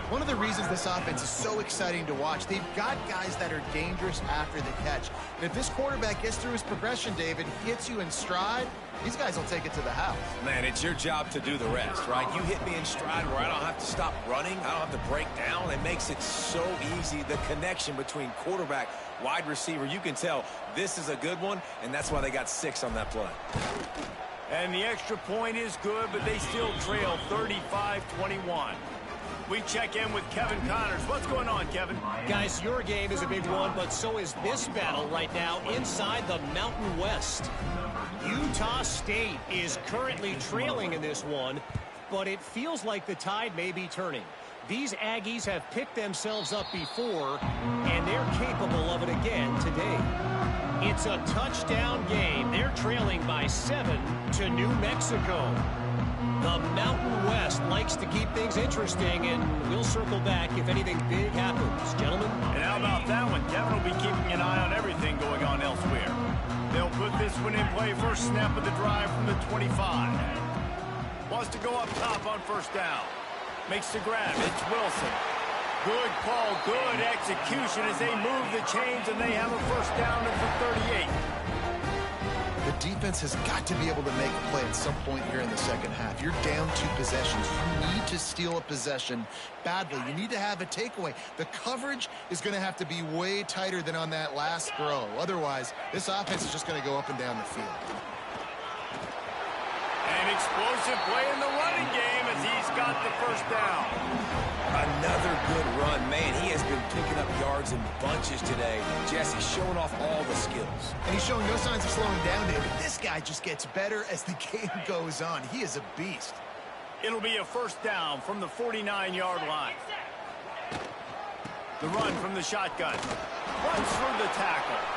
One of the reasons this offense is so exciting to watch, they've got guys that are dangerous after the catch. And if this quarterback gets through his progression, David, gets you in stride, these guys will take it to the house. Man, it's your job to do the rest, right? You hit me in stride where I don't have to stop running. I don't have to break down. It makes it so easy. The connection between quarterback, wide receiver, you can tell this is a good one, and that's why they got 6 on that play. And the extra point is good, but they still trail 35-21. We check in with Kevin Connors. What's going on, Kevin? Guys, your game is a big one, but so is this battle right now inside the Mountain West. Utah State is currently trailing in this one, but it feels like the tide may be turning. These Aggies have picked themselves up before, and they're capable of it again today. It's a touchdown game. They're trailing by 7 to New Mexico. The Mountain West likes to keep things interesting, and we'll circle back if anything big happens. Gentlemen? And how about that one? Kevin will be keeping an eye on everything going on elsewhere. They'll put this one in play first snap of the drive from the 25. Wants to go up top on first down. Makes the grab. It's Wilson. Good call, good execution as they move the chains, and they have a first down at the 38. The defense has got to be able to make a play at some point here in the second half. You're down 2 possessions. You need to steal a possession badly. You need to have a takeaway. The coverage is going to have to be way tighter than on that last throw. Otherwise, this offense is just going to go up and down the field. An explosive play in the running game as he's got the first down. Another good run. Man, he has been picking up yards in bunches today. Jesse showing off all the skills. And he's showing no signs of slowing down, David. This guy just gets better as the game goes on. He is a beast. It'll be a first down from the 49-yard line. The run from the shotgun. Runs through the tackle.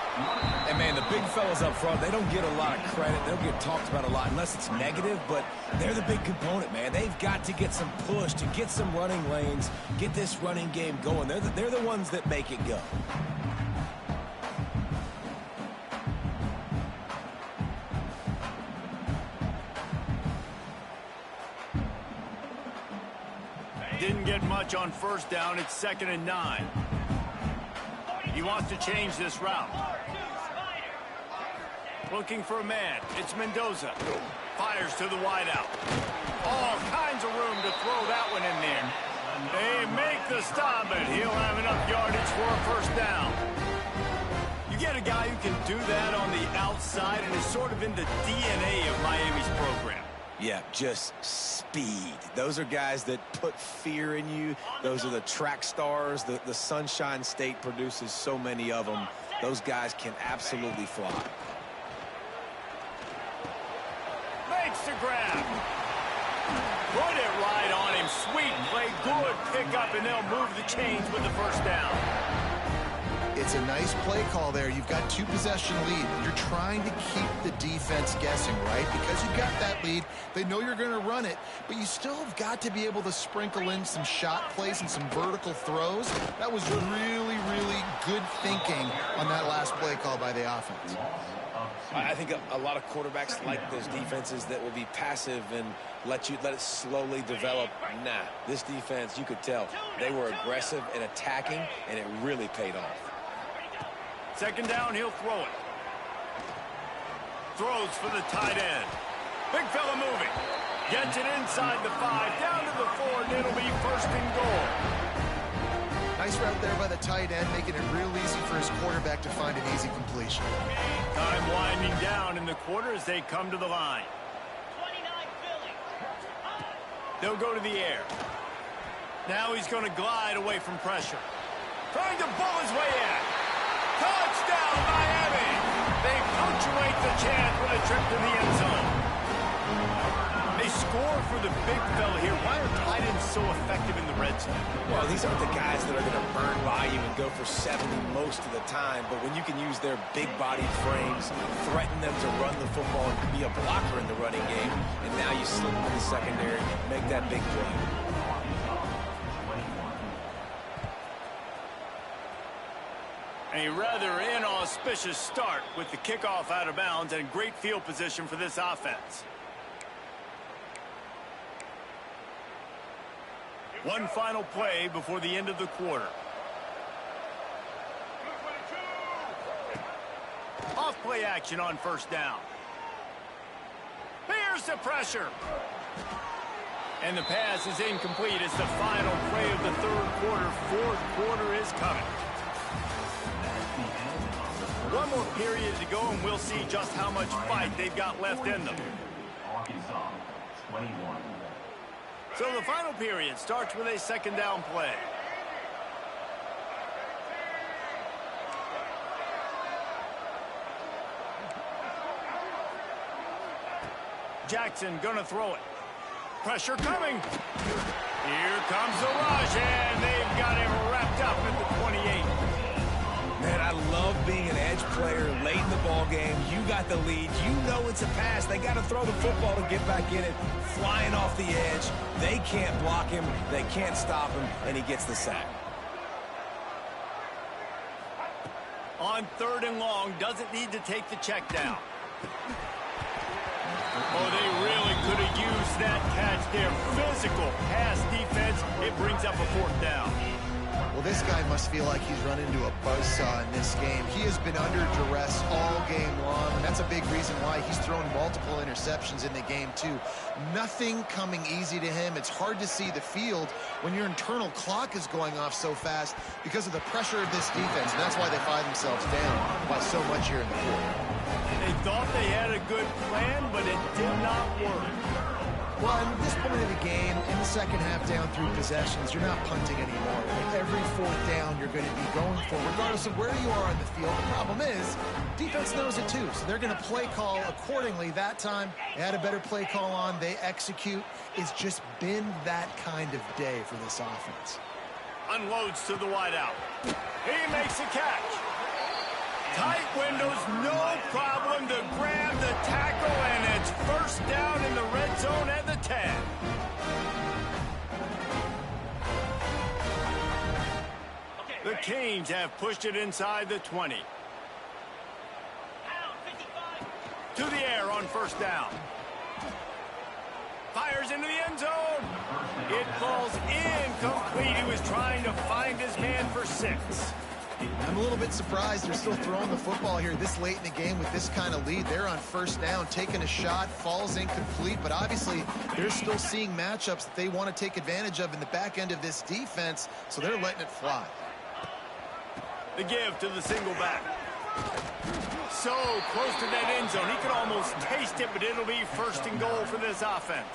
And, man, the big fellas up front, they don't get a lot of credit. They'll get talked about a lot unless it's negative, but they're the big component, man. They've got to get some push to get some running lanes, get this running game going. They're the ones that make it go. Didn't get much much on first down. It's 2nd and 9. He wants to change this route. Looking for a man. It's Mendoza. Fires to the wideout. All kinds of room to throw that one in there. They make the stop, and he'll have enough yardage for a first down. You get a guy who can do that on the outside, and is sort of in the DNA of Miami's program. Yeah, just speed. Those are guys that put fear in you. Those are the track stars. The Sunshine State produces so many of them. Those guys can absolutely fly. Makes the grab. Put it right on him. Sweet play. Good pickup, and they'll move the chains with the first down. It's a nice play call there. You've got 2-possession lead. You're trying to keep the defense guessing, right? Because you've got that lead. They know you're going to run it, but you still have got to be able to sprinkle in some shot plays and some vertical throws. That was really, really good thinking on that last play call by the offense. I think a lot of quarterbacks like those defenses that will be passive and let it slowly develop. Nah, this defense, you could tell, they were aggressive and attacking, and it really paid off. 2nd down, he'll throw it. Throws for the tight end. Big fella moving. Gets it inside the 5, down to the 4, and it'll be 1st and goal. Nice route there by the tight end, making it real easy for his quarterback to find an easy completion. Time winding down in the quarter as they come to the line. They'll go to the air. Now he's going to glide away from pressure. Trying to bull his way in. Touchdown, Miami! They punctuate the chance with a trip to the end zone. They score for the big fella here. Why are tight ends so effective in the red zone? Well, these aren't the guys that are going to burn by you and go for 70 most of the time, but when you can use their big-bodied frames, threaten them to run the football and be a blocker in the running game, and now you slip into the secondary, make that big play. A rather inauspicious start with the kickoff out of bounds and great field position for this offense. One final play before the end of the quarter. Off play action on first down. Here's the pressure. And the pass is incomplete. It's the final play of the 3rd quarter. 4th quarter is coming. One more period to go, and we'll see just how much fight they've got left in them. So the final period starts with a 2nd down play. Jackson gonna throw it. Pressure coming. Here comes the rush, and they've got him wrapped up at the 28. Man, I love being an edge player late in the ball game. You got the lead. You know it's a pass. They got to throw the football to get back in it. Flying off the edge. They can't block him. They can't stop him, and he gets the sack. On 3rd and long, doesn't need to take the check down. Oh, they really could have used that catch there. Physical pass defense. It brings up a 4th down. Well, this guy must feel like he's run into a buzzsaw in this game. He has been under duress all game long, and that's a big reason why he's thrown multiple interceptions in the game, too. Nothing coming easy to him. It's hard to see the field when your internal clock is going off so fast because of the pressure of this defense, and that's why they find themselves down by so much here in the quarter. They thought they had a good plan, but it did not work. Well, at this point of the game, in the second half down 3 possessions, you're not punting anymore. Every 4th down you're going to be going for, regardless of where you are on the field. The problem is, defense knows it too, so they're going to play call accordingly. That time, they had a better play call on. They execute. It's just been that kind of day for this offense. Unloads to the wideout. He makes a catch. Tight windows, no problem to grab the tackle, and it's first down in the red zone at the 10. The Canes have pushed it inside the 20. To the air on first down. Fires into the end zone. It falls incomplete. He was trying to find his man for 6. I'm a little bit surprised they're still throwing the football here this late in the game with this kind of lead. They're on first down, taking a shot, falls incomplete, but obviously they're still seeing matchups that they want to take advantage of in the back end of this defense, so they're letting it fly. The give to the single back. So close to that end zone. He could almost taste it, but it'll be first and goal for this offense.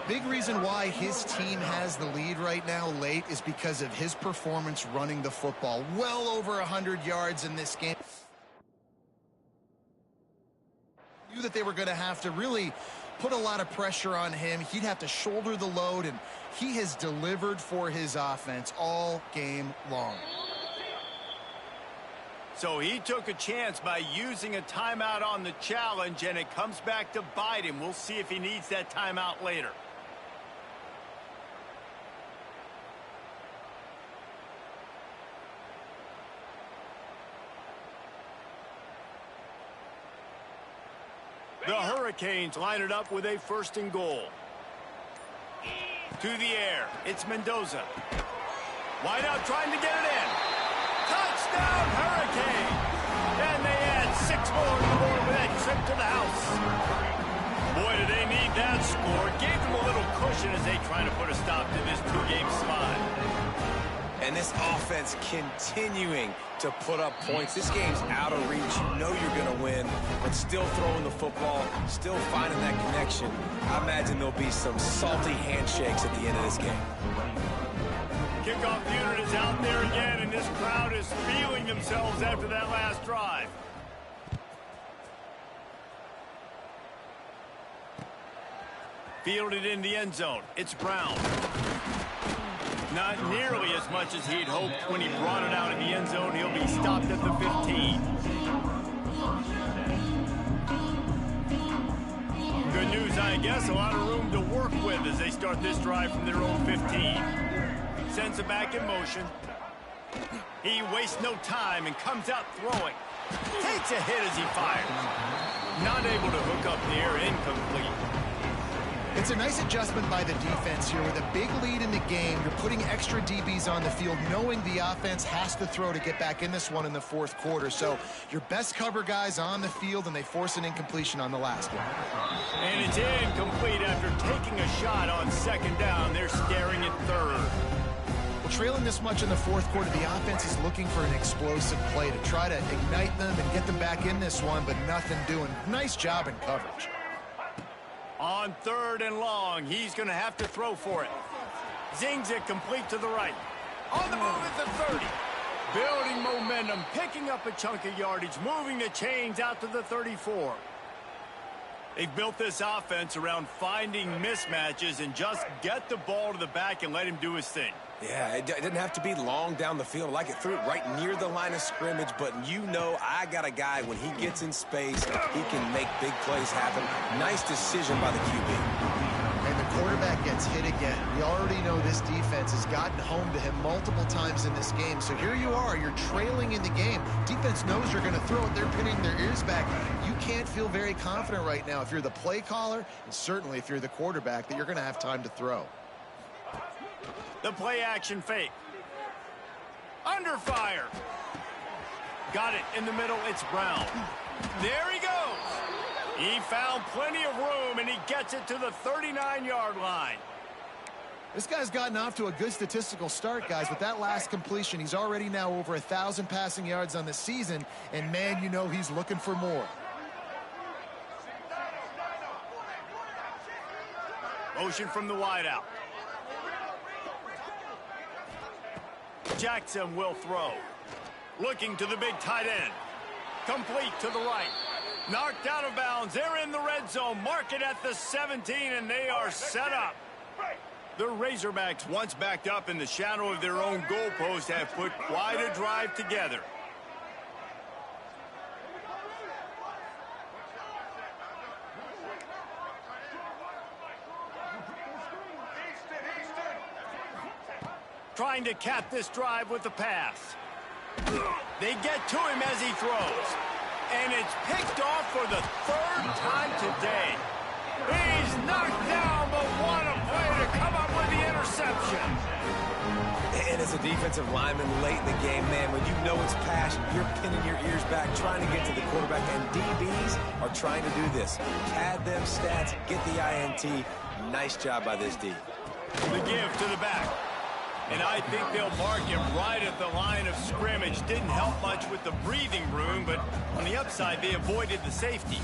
Big reason why his team has the lead right now late is because of his performance running the football. Well over 100 yards in this game. Knew that they were going to have to really put a lot of pressure on him. He'd have to shoulder the load, and he has delivered for his offense all game long. So he took a chance by using a timeout on the challenge, and it comes back to bite him. We'll see if he needs that timeout later. The Hurricanes line it up with a first and goal. To the air, it's Mendoza. Wide out trying to get it in. Touchdown, Hurricane! And they add 6 more to the board with that trip to the house. Boy, do they need that score. Gave them a little cushion as they try to put a stop to this 2-game slide. And this offense continuing to put up points. This game's out of reach. You know you're going to win, but still throwing the football, still finding that connection. I imagine there'll be some salty handshakes at the end of this game. Kickoff unit is out there again, and this crowd is feeling themselves after that last drive. Fielded in the end zone. It's Brown. Not nearly as much as he'd hoped when he brought it out in the end zone. He'll be stopped at the 15. Good news, I guess. A lot of room to work with as they start this drive from their own 15. Sends it back in motion. He wastes no time and comes out throwing. Takes a hit as he fires. Not able to hook up there. Incomplete. It's a nice adjustment by the defense here. With a big lead in the game, you're putting extra DBs on the field, knowing the offense has to throw to get back in this one in the fourth quarter. So your best cover guys on the field, and they force an incompletion on the last one. And it's incomplete after taking a shot on second down. They're staring at third. Well, trailing this much in the fourth quarter, the offense is looking for an explosive play to try to ignite them and get them back in this one, but nothing doing. Nice job in coverage. On third and long, he's going to have to throw for it. Zings it complete to the right. On the move at the 30. Building momentum, picking up a chunk of yardage, moving the chains out to the 34. They've built this offense around finding mismatches and just get the ball to the back and let him do his thing. Yeah, it didn't have to be long down the field. Like it threw it right near the line of scrimmage, but you know I got a guy, when he gets in space, he can make big plays happen. Nice decision by the QB. And the quarterback gets hit again. We already know this defense has gotten home to him multiple times in this game. So here you are, you're trailing in the game. Defense knows you're going to throw it. They're pinning their ears back. You can't feel very confident right now if you're the play caller, and certainly if you're the quarterback, that you're going to have time to throw. The play action fake. Under fire. Got it in the middle. It's Brown. There he goes. He found plenty of room, and he gets it to the 39-yard line. This guy's gotten off to a good statistical start, guys. With that last completion, he's already now over 1,000 passing yards on the season, and man, you know he's looking for more. Motion from the wideout. Jackson will throw. Looking to the big tight end. Complete to the right. Knocked out of bounds. They're in the red zone. Mark it at the 17, and they are set up. The Razorbacks, once backed up in the shadow of their own goalpost, have put quite a drive together. Trying to cap this drive with the pass. They get to him as he throws. And it's picked off for the third time today. He's knocked down, but what a play to come up with the interception. And as a defensive lineman late in the game, man, when you know it's passion, you're pinning your ears back, trying to get to the quarterback, and DBs are trying to do this. Pad them stats, get the INT. Nice job by this D. The give to the back. And I think they'll mark him right at the line of scrimmage. Didn't help much with the breathing room, but on the upside, they avoided the safety.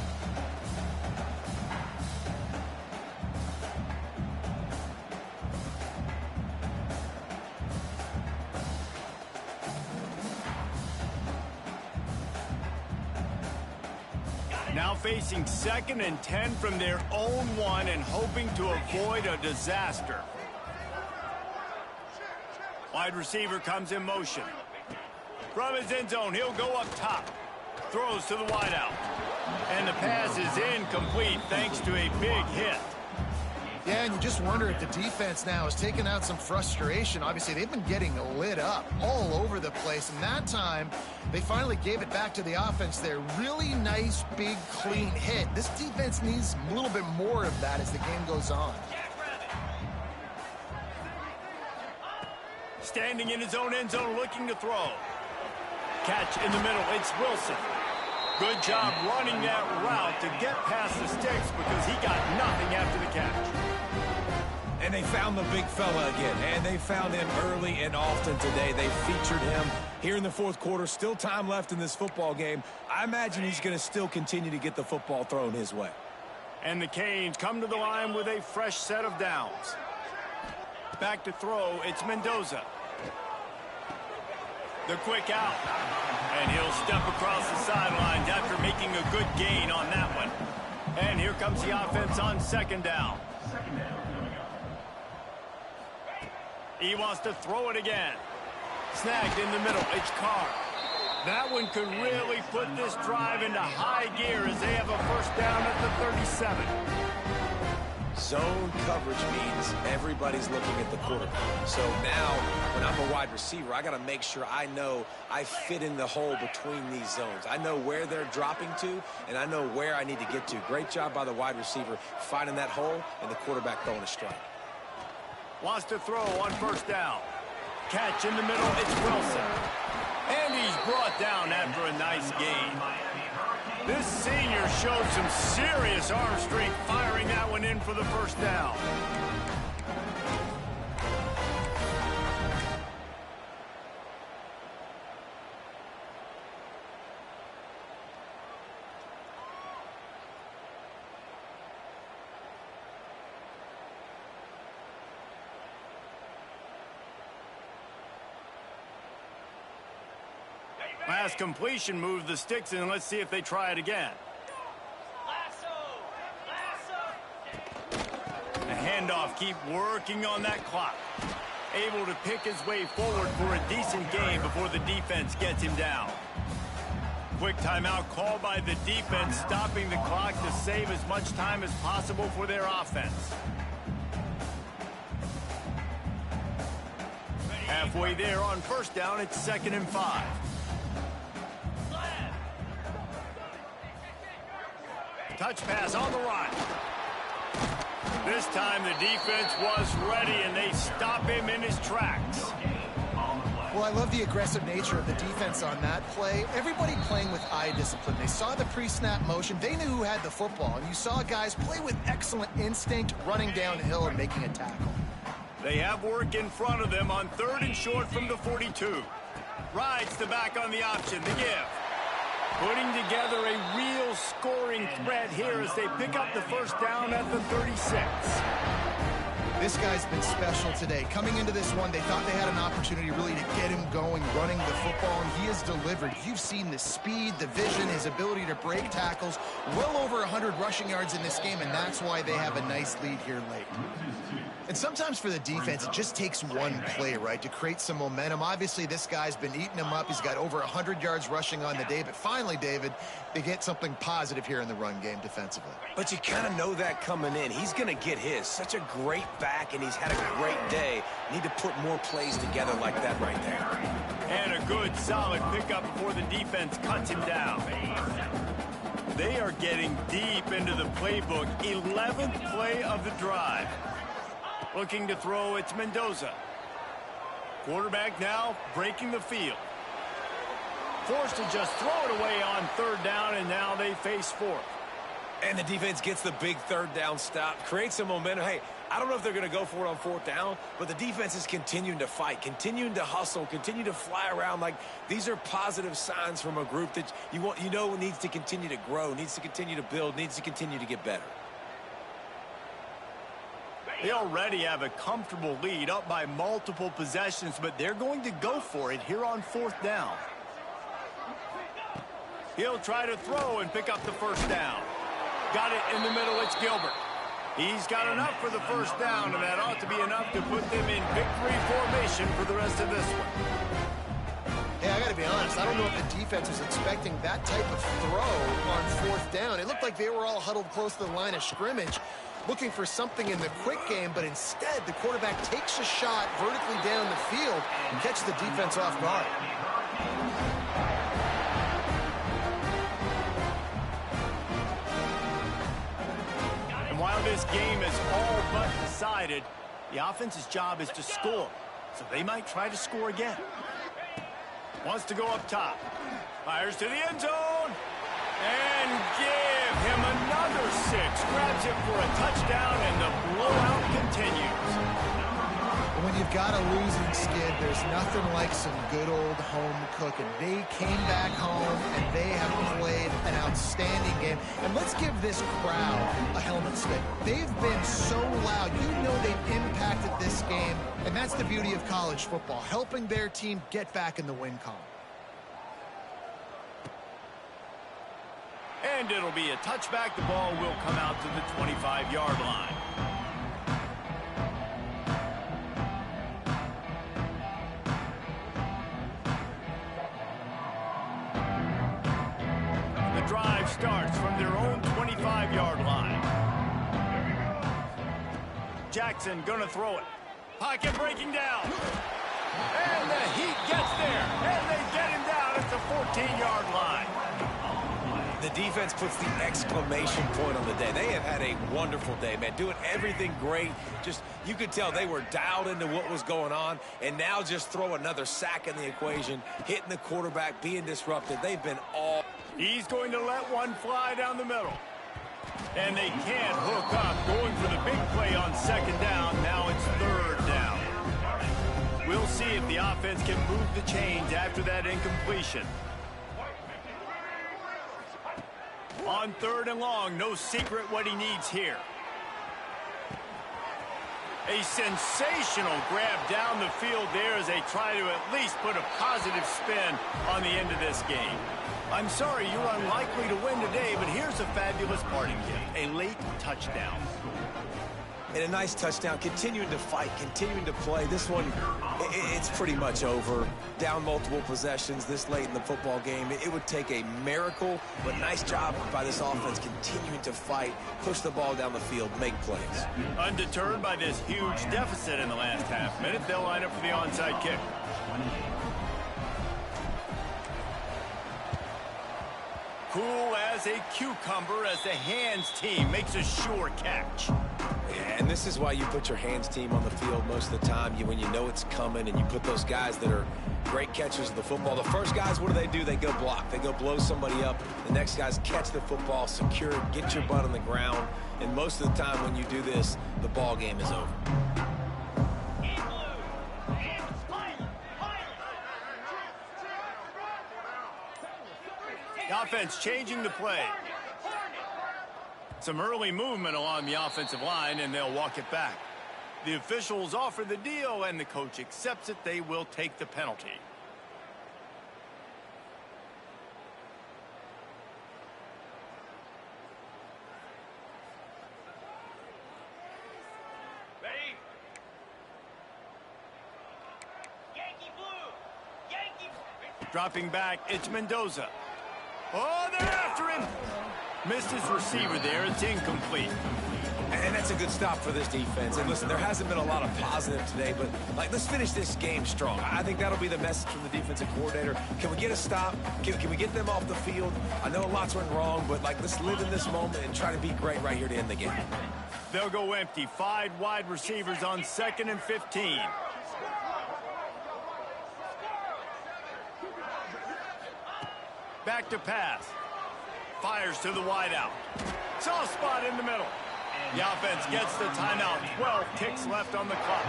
Now facing 2nd and 10 from their own 1 and hoping to avoid a disaster. Wide receiver comes in motion. From his end zone, he'll go up top. Throws to the wideout. And the pass is incomplete thanks to a big hit. Yeah, and you just wonder if the defense now has taken out some frustration. Obviously, they've been getting lit up all over the place. And that time, they finally gave it back to the offense there. Really nice, big, clean hit. This defense needs a little bit more of that as the game goes on. Standing in his own end zone, looking to throw. Catch in the middle. It's Wilson. Good job running that route to get past the sticks because he got nothing after the catch. And they found the big fella again, and they found him early and often today. They featured him here in the 4th quarter. Still time left in this football game. I imagine he's going to still continue to get the football thrown his way. And the Canes come to the line with a fresh set of downs. Back to throw, it's Mendoza. The quick out. And he'll step across the sidelines after making a good gain on that one. And here comes the offense on 2nd down. He wants to throw it again. Snagged in the middle. It's Carr. That one could really put this drive into high gear as they have a first down at the 37. Zone coverage means everybody's looking at the quarterback. So now, when I'm a wide receiver, I got to make sure I know I fit in the hole between these zones. I know where they're dropping to, and I know where I need to get to. Great job by the wide receiver finding that hole, and the quarterback throwing a strike. Wants to throw on first down. Catch in the middle, it's Wilson. And he's brought down after a nice gain. This senior showed some serious arm strength firing that one in for the first down. Last completion moved the sticks in. Let's see if they try it again. The handoff, keep working on that clock. Able to pick his way forward for a decent gain before the defense gets him down. Quick timeout called by the defense, stopping the clock to save as much time as possible for their offense. Halfway there on first down, it's 2nd and 5. Touch pass on the run. This time the defense was ready, and they stop him in his tracks. Well, I love the aggressive nature of the defense on that play. Everybody playing with eye discipline. They saw the pre-snap motion. They knew who had the football. And you saw guys play with excellent instinct, running downhill and making a tackle. They have work in front of them on 3rd and short from the 42. Rides the back on the option, the give. Putting together a real scoring threat here as they pick up the first down at the 36. This guy's been special today. Coming into this one, they thought they had an opportunity really to get him going, running the football, and he has delivered. You've seen the speed, the vision, his ability to break tackles. Well over 100 rushing yards in this game, and that's why they have a nice lead here late. And sometimes for the defense, it just takes one play, right, to create some momentum. Obviously, this guy's been eating him up. He's got over 100 yards rushing on the day. But finally, David, they get something positive here in the run game defensively. But you kind of know that coming in. He's going to get his. Such a great back, and he's had a great day. Need to put more plays together like that right there. And a good, solid pickup before the defense cuts him down. They are getting deep into the playbook. 11th play of the drive. Looking to throw, it's Mendoza. Quarterback now breaking the field. Forced to just throw it away on 3rd down, and now they face 4th. And the defense gets the big 3rd down stop, creates some momentum. Hey, I don't know if they're going to go for it on 4th down, but the defense is continuing to fight, continuing to hustle, continue to fly around. Like, these are positive signs from a group that you know needs to continue to grow, needs to continue to build, needs to continue to get better. They already have a comfortable lead, up by multiple possessions, but they're going to go for it here on 4th down. He'll try to throw and pick up the 1st down. Got it in the middle, it's Gilbert. He's got enough for the 1st down, and that ought to be enough to put them in victory formation for the rest of this one. Hey, I got to be honest, I don't know if the defense was expecting that type of throw on 4th down. It looked like they were all huddled close to the line of scrimmage, looking for something in the quick game, but instead the quarterback takes a shot vertically down the field and catches the defense off guard. And while this game is all but decided, the offense's job is to score, so they might try to score again. Wants to go up top. Fires to the end zone. And give him another 6. Grabs it for a touchdown, and the blowout continues. When you've got a losing skid, there's nothing like some good old home cooking. They came back home, and they have played an outstanding game. And let's give this crowd a helmet spin. They've been so loud. You know they've impacted this game, and that's the beauty of college football, helping their team get back in the win column. And it'll be a touchback. The ball will come out to the 25-yard line. The drive starts from their own 25-yard line. Jackson gonna throw it. Pocket breaking down. And the Heat gets there. And they get him down at the 14-yard line. The defense puts the exclamation point on the day. They have had a wonderful day, man. Doing everything great. Just, you could tell they were dialed into what was going on. And now just throw another sack in the equation. Hitting the quarterback, being disrupted. They've been all... He's going to let one fly down the middle. And they can't hook up. Going for the big play on 2nd down. Now it's 3rd down. We'll see if the offense can move the chains after that incompletion. On 3rd and long, no secret what he needs here. A sensational grab down the field there as they try to at least put a positive spin on the end of this game. I'm sorry you're unlikely to win today, but here's a fabulous parting gift, a late touchdown. And a nice touchdown, continuing to fight, continuing to play. This one, it's pretty much over. Down multiple possessions this late in the football game. It would take a miracle, but nice job by this offense continuing to fight, push the ball down the field, make plays. Undeterred by this huge deficit in the last half minute, they'll line up for the onside kick. Cool as a cucumber as the hands team makes a sure catch. Yeah, and this is why you put your hands team on the field most of the time. When you know it's coming, and you put those guys that are great catchers of the football. The first guys, what do? They go block. They go blow somebody up. The next guys catch the football, secure it, get your butt on the ground. And most of the time when you do this, the ball game is over. The offense changing the play. Some early movement along the offensive line, and they'll walk it back. The officials offer the deal, and the coach accepts it. They will take the penalty. Ready? Yankee blue! Yankee blue! Dropping back, it's Mendoza. Oh, they're after him! Missed his receiver there. It's incomplete. And that's a good stop for this defense. And listen, there hasn't been a lot of positive today, but let's finish this game strong. I think that'll be the message from the defensive coordinator. Can we get a stop? Can we get them off the field? I know lots went wrong, but let's live in this moment and try to be great right here to end the game. They'll go empty. 5 wide receivers on 2nd and 15. Back to pass. Fires to the wideout. Soft spot in the middle. The offense gets the timeout. 12 ticks left on the clock.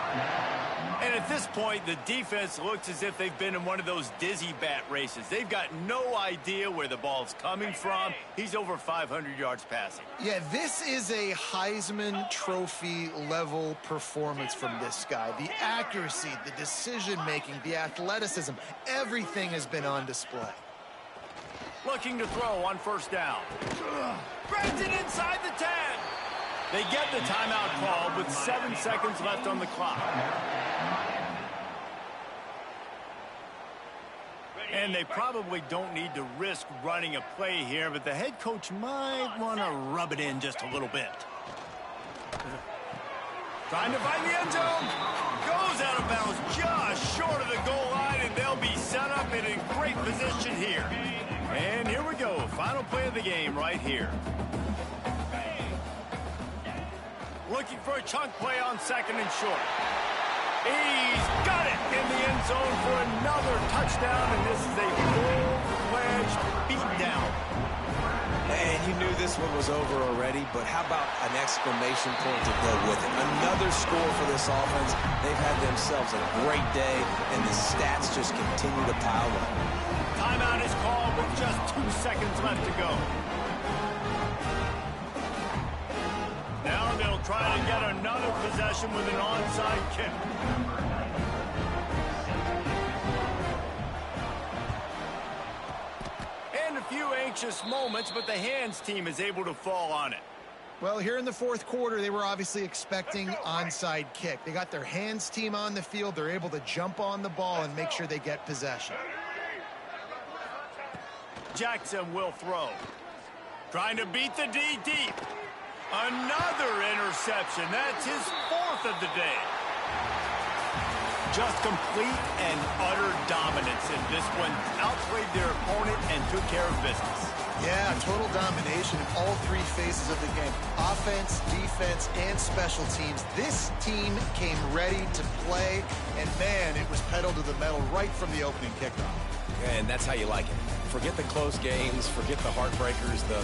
And at this point, the defense looks as if they've been in one of those dizzy bat races. They've got no idea where the ball's coming from. He's over 500 yards passing. Yeah, this is a Heisman Trophy level performance from this guy. The accuracy, the decision-making, the athleticism, everything has been on display. Looking to throw on 1st down. Grabs it inside the 10. They get the timeout called with 7 seconds left on the clock. And they probably don't need to risk running a play here, but the head coach might want to rub it in just a little bit. Trying to find the end zone. Goes out of bounds just short of the goal line, and they'll be set up in a great position here. And here we go. Final play of the game right here. Looking for a chunk play on 2nd and short. He's got it in the end zone for another touchdown, and this is a full-fledged beatdown. And you knew this one was over already, but how about an exclamation point to go with it? Another score for this offense. They've had themselves a great day, and the stats just continue to pile up. Timeout is called with just 2 seconds left to go. Now they'll try to get another possession with an onside kick. And a few anxious moments, but the hands team is able to fall on it. Well, here in the 4th quarter, they were obviously expecting onside kick. They got their hands team on the field. They're able to jump on the ball and make sure they get possession. Jackson will throw. Trying to beat the D deep. Another interception. That's his 4th of the day. Just complete and utter dominance in this one. Outplayed their opponent and took care of business. Yeah, total domination in all 3 phases of the game. Offense, defense, and special teams. This team came ready to play, and man, it was pedal to the metal right from the opening kickoff. And that's how you like it. Forget the close games, forget the heartbreakers, the...